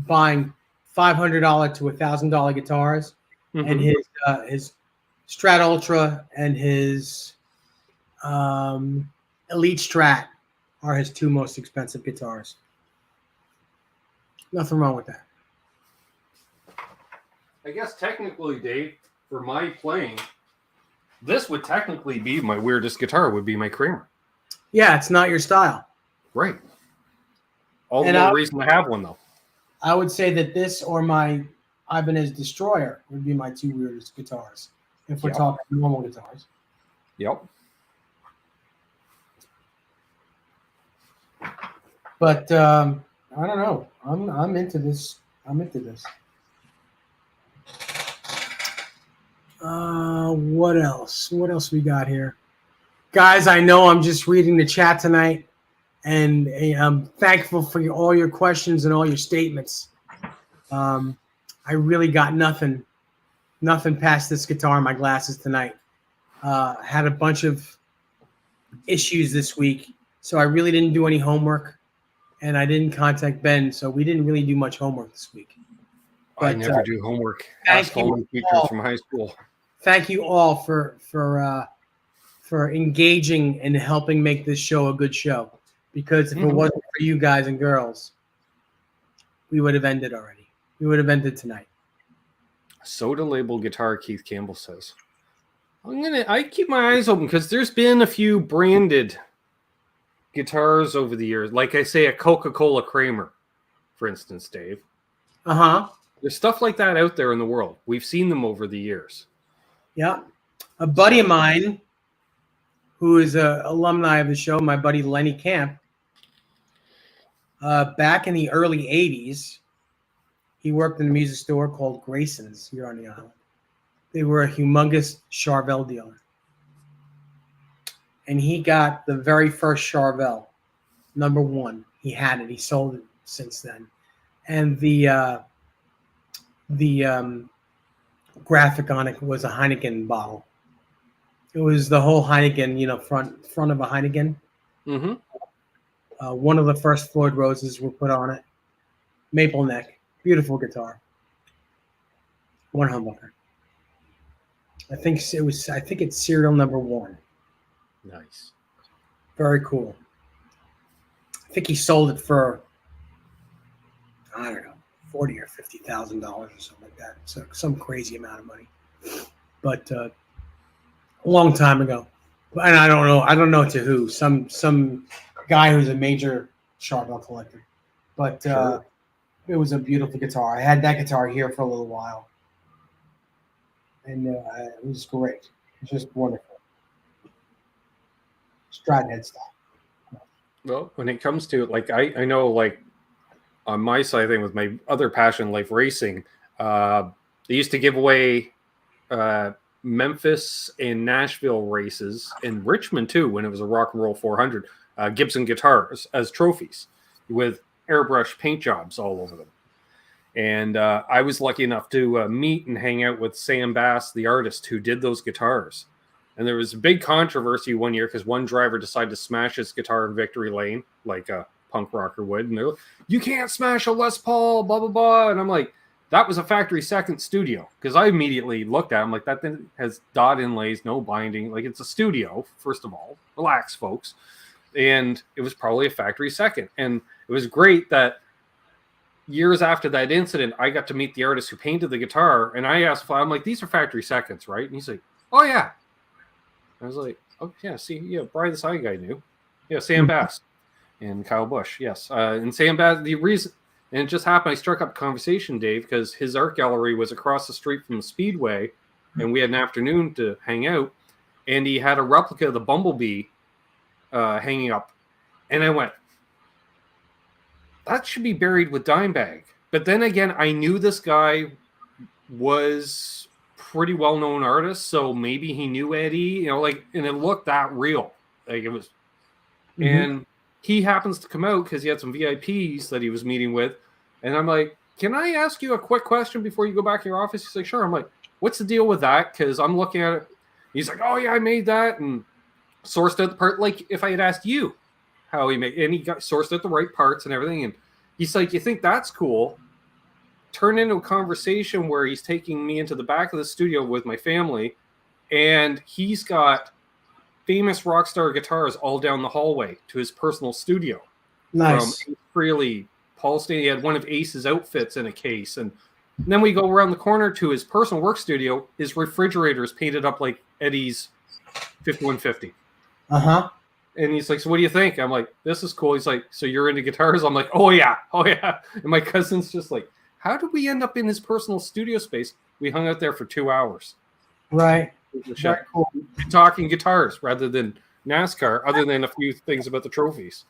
buying $500 to $1,000 guitars, and his Strat Ultra and his Elite Strat are his two most expensive guitars. Nothing wrong with that. I guess technically, Dave, for my playing, this would technically be my weirdest guitar, would be my Kramer. Yeah, it's not your style. Right. All the more reason to have one, though. I would say that this or my Ibanez Destroyer would be my two weirdest guitars, if we're talking normal guitars. Yep. But I don't know. I'm into this. I'm into this. What else? What else we got here? Guys, I know I'm just reading the chat tonight, and I'm thankful for all your questions and all your statements. I really got nothing past this guitar in my glasses tonight. Had a bunch of issues this week, so I really didn't do any homework, and I didn't contact Ben, so we didn't really do much homework this week. But, I never do homework. Ask home teachers from high school. Thank you all for engaging and helping make this show a good show. Because if it wasn't for you guys and girls, we would have ended already. We would have ended tonight. Soda label guitar, Keith Campbell says. I keep my eyes open because there's been a few branded guitars over the years. Like I say, a Coca-Cola Kramer, for instance, Dave. Uh-huh. There's stuff like that out there in the world. We've seen them over the years. Yeah. A buddy of mine who is an alumni of the show, my buddy Lenny Camp, back in the early 80s, he worked in a music store called Grayson's here on the island. They were a humongous Charvel dealer. And he got the very first Charvel, number one. He had it. He sold it since then. And the graphic on it was a Heineken bottle. It was the whole Heineken, front of a Heineken. Mm-hmm. One of the first Floyd Roses were put on it. Maple neck, beautiful guitar. One humbucker. I think it's serial number 1. Nice. Very cool. I think he sold it for, I don't know, $40,000 or $50,000 or something like that. So some crazy amount of money. But a long time ago. And I don't know to who. Some guy who's a major Charvel collector. But Sure. It was a beautiful guitar. I had that guitar here for a little while. And it was great. It was just wonderful. Strat headstock. Well, when it comes to like, I know like on my side thing with my other passion, like racing, they used to give away Memphis and Nashville races in Richmond too when it was a Rock and Roll 400 Gibson guitars as trophies with airbrush paint jobs all over them. And I was lucky enough to meet and hang out with Sam Bass, the artist who did those guitars. And there was a big controversy one year because one driver decided to smash his guitar in victory lane like a punk rocker would. And they're like, you can't smash a Les Paul, blah, blah, blah. And I'm like, that was a factory second studio. Because I immediately looked at him like, that thing has dot inlays, no binding. Like, it's a studio, first of all. Relax, folks. And it was probably a factory second. And it was great that years after that incident, I got to meet the artist who painted the guitar. And I asked, I'm like, these are factory seconds, right? And he's like, oh, yeah. I was like, oh, yeah, see, yeah, Brian the Sign Guy knew. Yeah, Sam Bass and Kyle Busch, yes. And Sam Bass, the reason, and it just happened, I struck up a conversation, Dave, because his art gallery was across the street from the Speedway, and we had an afternoon to hang out, and he had a replica of the Bumblebee hanging up. And I went, that should be buried with Dimebag. But then again, I knew this guy was pretty well-known artist, so maybe he knew Eddie, you know, like, and it looked that real, like it was. And he happens to come out because he had some VIPs that he was meeting with, and I'm like, can I ask you a quick question before you go back to your office? He's like, sure. I'm like, what's the deal with that? Because I'm looking at it. He's like, oh yeah, I made that and sourced out the part. Like if I had asked you how he made, and he got sourced out the right parts and everything, and he's like, you think that's cool? Turned into a conversation where he's taking me into the back of the studio with my family, and he's got famous rock star guitars all down the hallway to his personal studio. Nice. From really Paul Stanley. He had one of Ace's outfits in a case, and then we go around the corner to his personal work studio. His refrigerator is painted up like Eddie's 5150. And he's like, so what do you think? I'm like, this is cool. He's like, so you're into guitars? I'm like, oh yeah. And my cousin's just like, how did we end up in his personal studio space? We hung out there for 2 hours. Right. Very cool. Talking guitars rather than NASCAR, other than a few things about the trophies.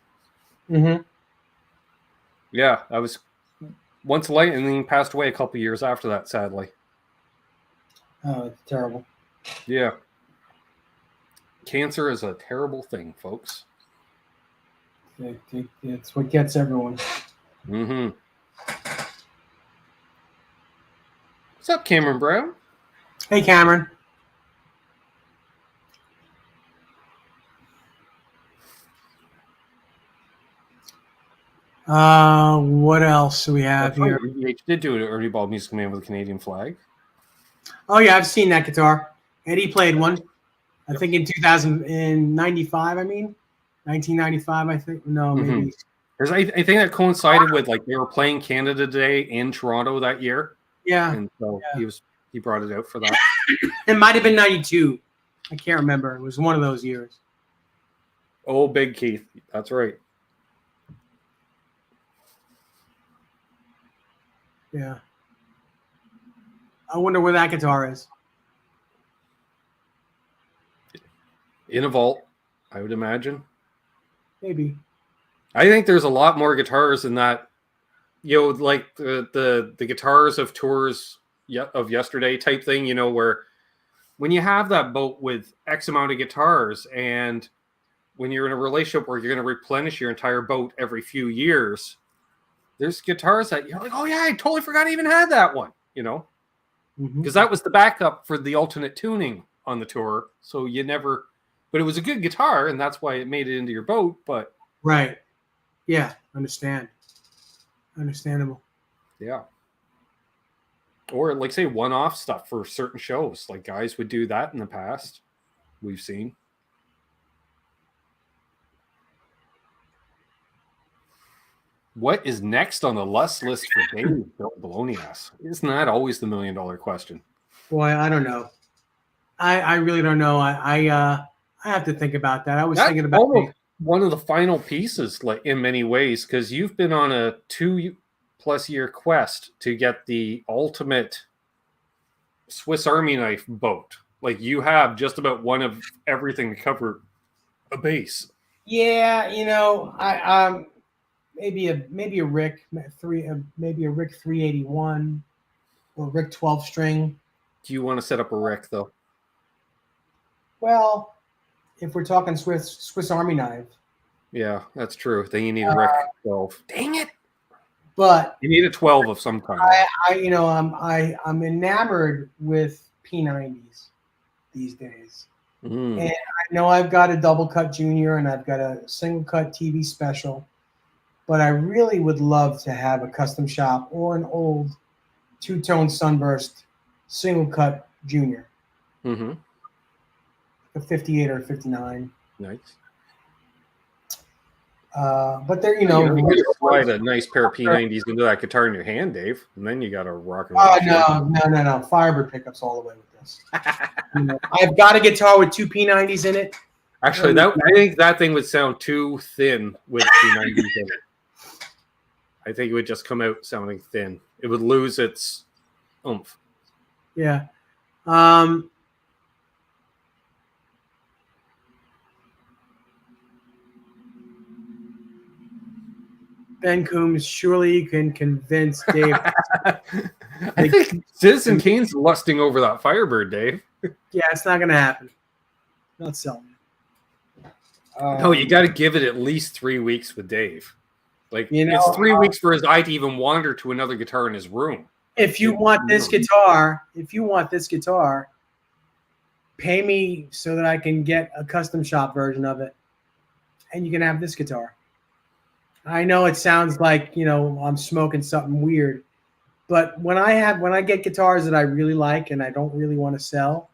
Yeah, I was once late, and then he passed away a couple years after that, sadly. Oh, it's terrible. Yeah. Cancer is a terrible thing, folks. It's what gets everyone. What's up, Cameron Brown? Hey, Cameron. What else do we have here? G.T.H did do an Ernie Ball Music Man with a Canadian flag. Oh, yeah, I've seen that guitar. Eddie played one. I think in 1995, 1995, I think. No, maybe. I think that coincided with, like, they were playing Canada Day in Toronto that year. Yeah. And so he brought it out for that. It might have been 92. I can't remember. It was one of those years. Oh, Big Keith. That's right. Yeah. I wonder where that guitar is. In a vault, I would imagine. Maybe. I think there's a lot more guitars in that, you know, like the guitars of tours of yesterday type thing, you know, where when you have that boat with X amount of guitars, and when you're in a relationship where you're going to replenish your entire boat every few years, there's guitars that you're like, oh yeah, I totally forgot I even had that one, you know, because that was the backup for the alternate tuning on the tour. So you never, but it was a good guitar, and that's why it made it into your boat. But right. Yeah. Understandable. Yeah. Or like say one-off stuff for certain shows. Like guys would do that in the past. We've seen. What is next on the list for Dave Baloney ass? Isn't that always the $1 million question? Boy, I don't know. I really don't know. I have to think about that. I was thinking about one of the final pieces, like in many ways, because you've been on a 2+ year quest to get the ultimate Swiss Army knife boat. Like you have just about one of everything to cover a base. Yeah, I maybe a Rick maybe a Rick 381 or Rick 12 string. Do you want to set up a Rick though? Well, if we're talking Swiss Army knife, Yeah, that's true. Then you need a Rick 12. Dang it! but You need a 12 of some kind. I'm enamored with P90s these days. Mm. And I know I've got a double cut junior and I've got a single cut TV special, but I really would love to have a custom shop or an old two-tone sunburst single cut junior, Mm-hmm. a 58 or a 59. Nice. But they're, You could slide a nice pair of P90s into that guitar in your hand, Dave, and then you got a rock and roll. Oh, no. Firebird pickups all the way with this. I've got a guitar with two P90s in it. Actually, I think that thing would sound too thin with P90s in it. I think it would just come out sounding thin. It would lose its oomph. Yeah. Ben Coombs, surely you can convince Dave. I think Citizen Kane's lusting over that Firebird, Dave. Yeah, it's not going to happen. Not selling it. No, you got to give it at least 3 weeks with Dave. Like, it's 3 weeks for his eye to even wander to another guitar in his room. If you want this guitar, pay me so that I can get a custom shop version of it, and you can have this guitar. I know it sounds like, I'm smoking something weird, but when I get guitars that I really like and I don't really want to sell,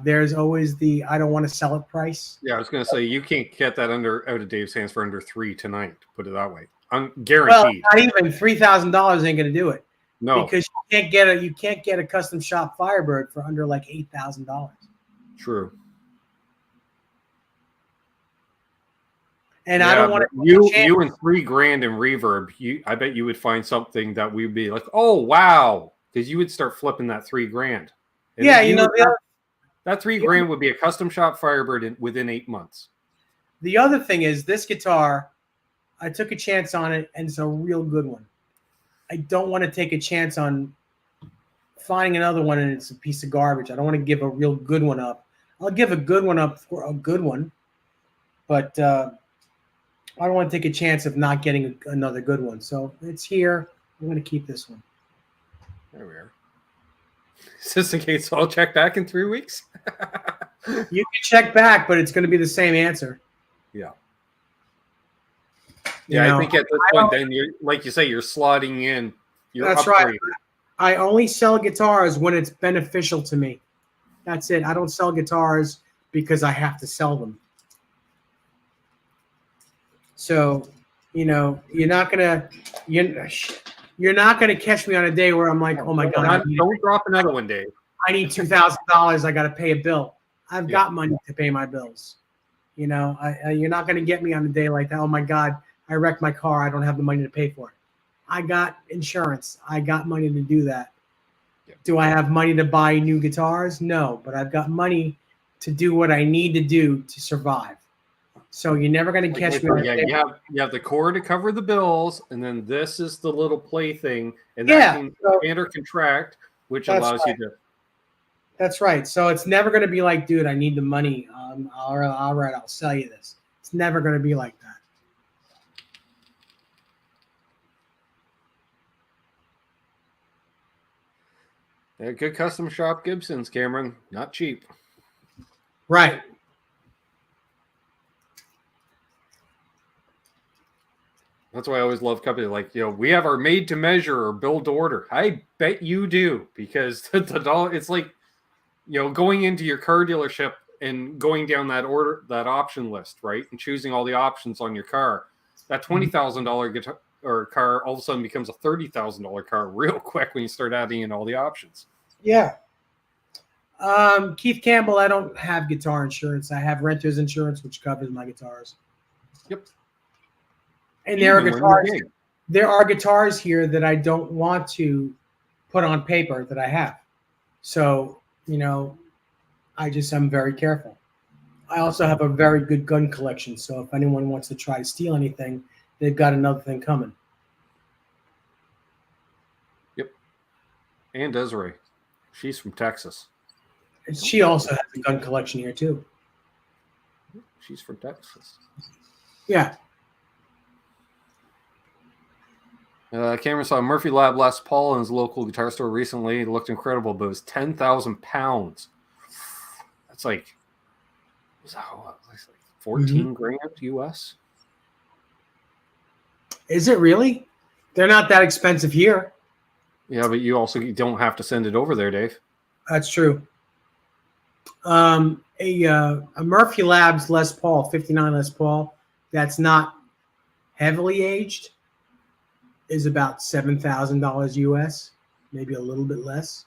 there's always the I don't want to sell it price. Yeah, I was going to say, you can't get that out of Dave's hands for under $3 tonight. Put it that way. I'm guaranteed. Well, not even $3,000 ain't going to do it. No, because you can't get a custom shop Firebird for under like $8,000. True. And I don't want to. You and $3,000 in reverb. I bet you would find something that we'd be like, oh wow, because you would start flipping that $3,000. Yeah, that $3,000 would be a custom shop Firebird within 8 months. The other thing is this guitar. I took a chance on it, and it's a real good one. I don't want to take a chance on finding another one, and it's a piece of garbage. I don't want to give a real good one up. I'll give a good one up for a good one, but I don't want to take a chance of not getting another good one. So it's here. I'm going to keep this one. There we are. Just in case I'll check back in 3 weeks. You can check back, but it's going to be the same answer. Yeah. I think at this point, then you're like you say, you're slotting in. That's right. I only sell guitars when it's beneficial to me. That's it. I don't sell guitars because I have to sell them. So, you're not gonna catch me on a day where I'm like, oh my god, don't drop another one, Dave. I need $2,000. I got to pay a bill. I've got money to pay my bills. You're not gonna get me on a day like that. Oh my god, I wrecked my car. I don't have the money to pay for it. I got insurance. I got money to do that. Yeah. Do I have money to buy new guitars? No, but I've got money to do what I need to do to survive. So you're never going to catch me. Yeah, you have the core to cover the bills, and then this is the little play thing, and that can expand or contract, which allows you to. That's right. So it's never going to be like, dude, I need the money. All right, I'll sell you this. It's never going to be like that. Yeah, good custom shop Gibsons, Cameron. Not cheap. Right. That's why I always love companies like, we have our made to measure or build to order. I bet you do, because the dollar, it's like, going into your car dealership and going down that option list, right? And choosing all the options on your car. That $20,000 guitar or car all of a sudden becomes a $30,000 car real quick when you start adding in all the options. Yeah. Keith Campbell, I don't have guitar insurance. I have renter's insurance, which covers my guitars. Yep. And there are guitars here that I don't want to put on paper that I have. So, I'm very careful. I also have a very good gun collection, so if anyone wants to try to steal anything, they've got another thing coming. Yep. And Desiree. She's from Texas. She also has a gun collection here, too. She's from Texas. Yeah. Cameron saw Murphy Lab Les Paul in his local guitar store recently. It looked incredible, but it was 10,000 pounds. That's like, was that like 14 grand US? Is it really? They're not that expensive here. Yeah, but you also don't have to send it over there, Dave. That's true. A Murphy Labs Les Paul, 59 Les Paul, that's not heavily aged, is about $7,000 US, maybe a little bit less.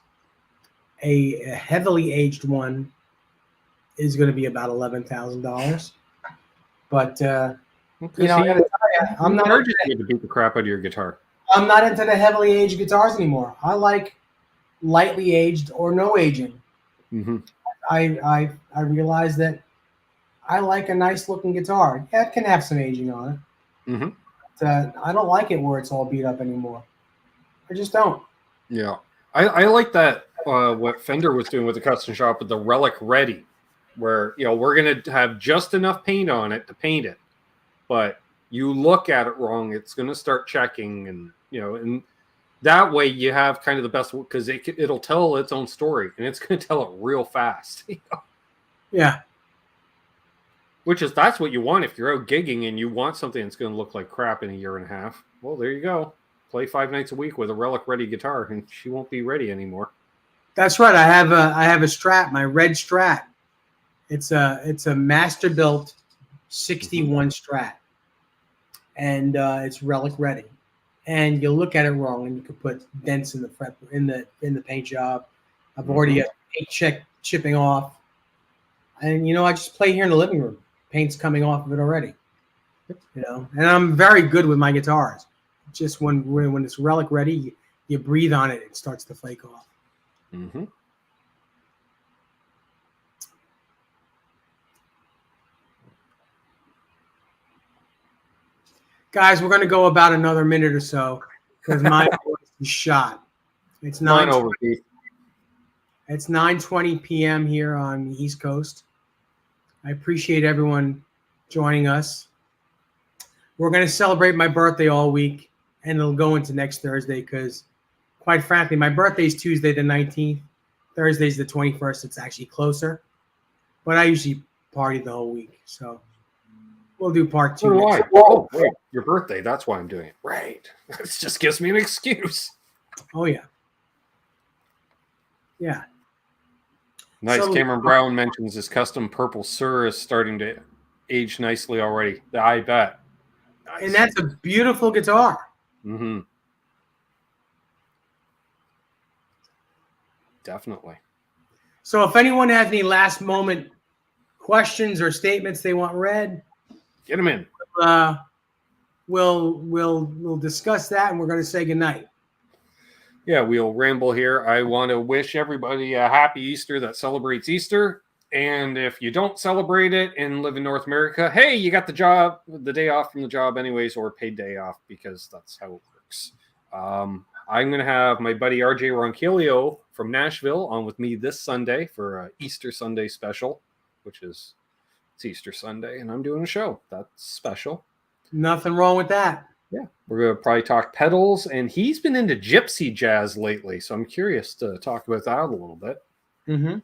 A heavily aged one is going to be about $11,000. But you know, I'm not urging you to beat the crap out of your guitar. I'm not into the heavily aged guitars anymore. I like lightly aged or no aging. Mm-hmm. I realize that I like a nice looking guitar. Yeah, it can have some aging on it. Mm-hmm. But, I don't like it where it's all beat up anymore. I just don't. Yeah, I like that. What Fender was doing with the custom shop with the Relic Ready, where we're gonna have just enough paint on it to paint it, but you look at it wrong, it's gonna start checking, and and that way you have kind of the best, because it'll tell its own story, and it's gonna tell it real fast. Yeah. That's what you want if you're out gigging and you want something that's going to look like crap in a year and a half. Well, there you go. Play 5 nights a week with a Relic Ready guitar, and she won't be ready anymore. That's right. I have a Strat, my red Strat. It's a master built 61 Strat, and it's Relic Ready. And you look at it wrong, and you could put dents in the fret in the paint job. I've already got paint chipping off, and I just play here in the living room. Paint's coming off of it already, and I'm very good with my guitars. Just when it's Relic Ready, you breathe on it, it starts to flake off. Mm-hmm. Guys, we're going to go about another minute or so because my voice is shot. It's 9:20 p.m. here on the East Coast. I appreciate everyone joining us. We're going to celebrate my birthday all week, and it'll go into next Thursday because, quite frankly, my birthday is Tuesday the 19th. Thursday's the 21st. It's actually closer. But I usually party the whole week, so we'll do part 2. Oh, right. Your birthday. That's why I'm doing it. Right. This just gives me an excuse. Oh, yeah. Yeah. Nice. So, Cameron Brown mentions his custom purple Sur is starting to age nicely already. I bet. Nice. And that's a beautiful guitar. Mm-hmm. Definitely. So if anyone has any last moment questions or statements they want read, get them in. We'll discuss that, and we're going to say goodnight. Yeah, we'll ramble here. I want to wish everybody a happy Easter that celebrates Easter. And if you don't celebrate it and live in North America, hey, you got the day off from the job anyways, or paid day off, because that's how it works. I'm going to have my buddy RJ Ronquillo from Nashville on with me this Sunday for an Easter Sunday special, which is it's Easter Sunday, and I'm doing a show. That's special. Nothing wrong with that. Yeah, we're going to probably talk pedals, and he's been into gypsy jazz lately, so I'm curious to talk about that a little bit. Mm-hmm.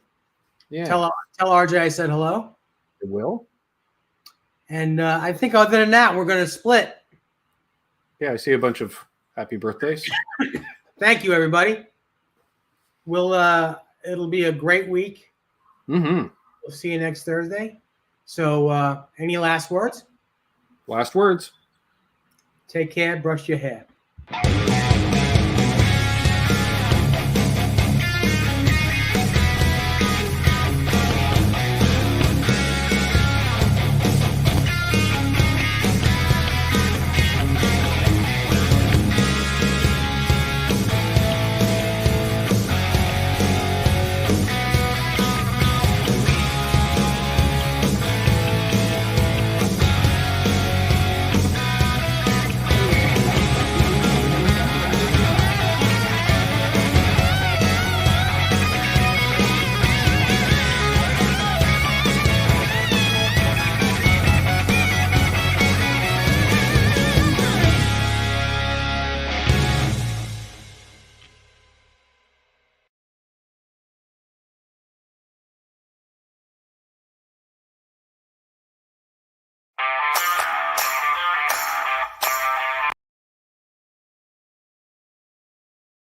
Yeah. Tell RJ I said hello. I will. And I think other than that, we're going to split. Yeah, I see a bunch of happy birthdays. Thank you, everybody. It'll be a great week. Mm-hmm. We'll see you next Thursday. So any last words? Last words. Take care. Brush your hair.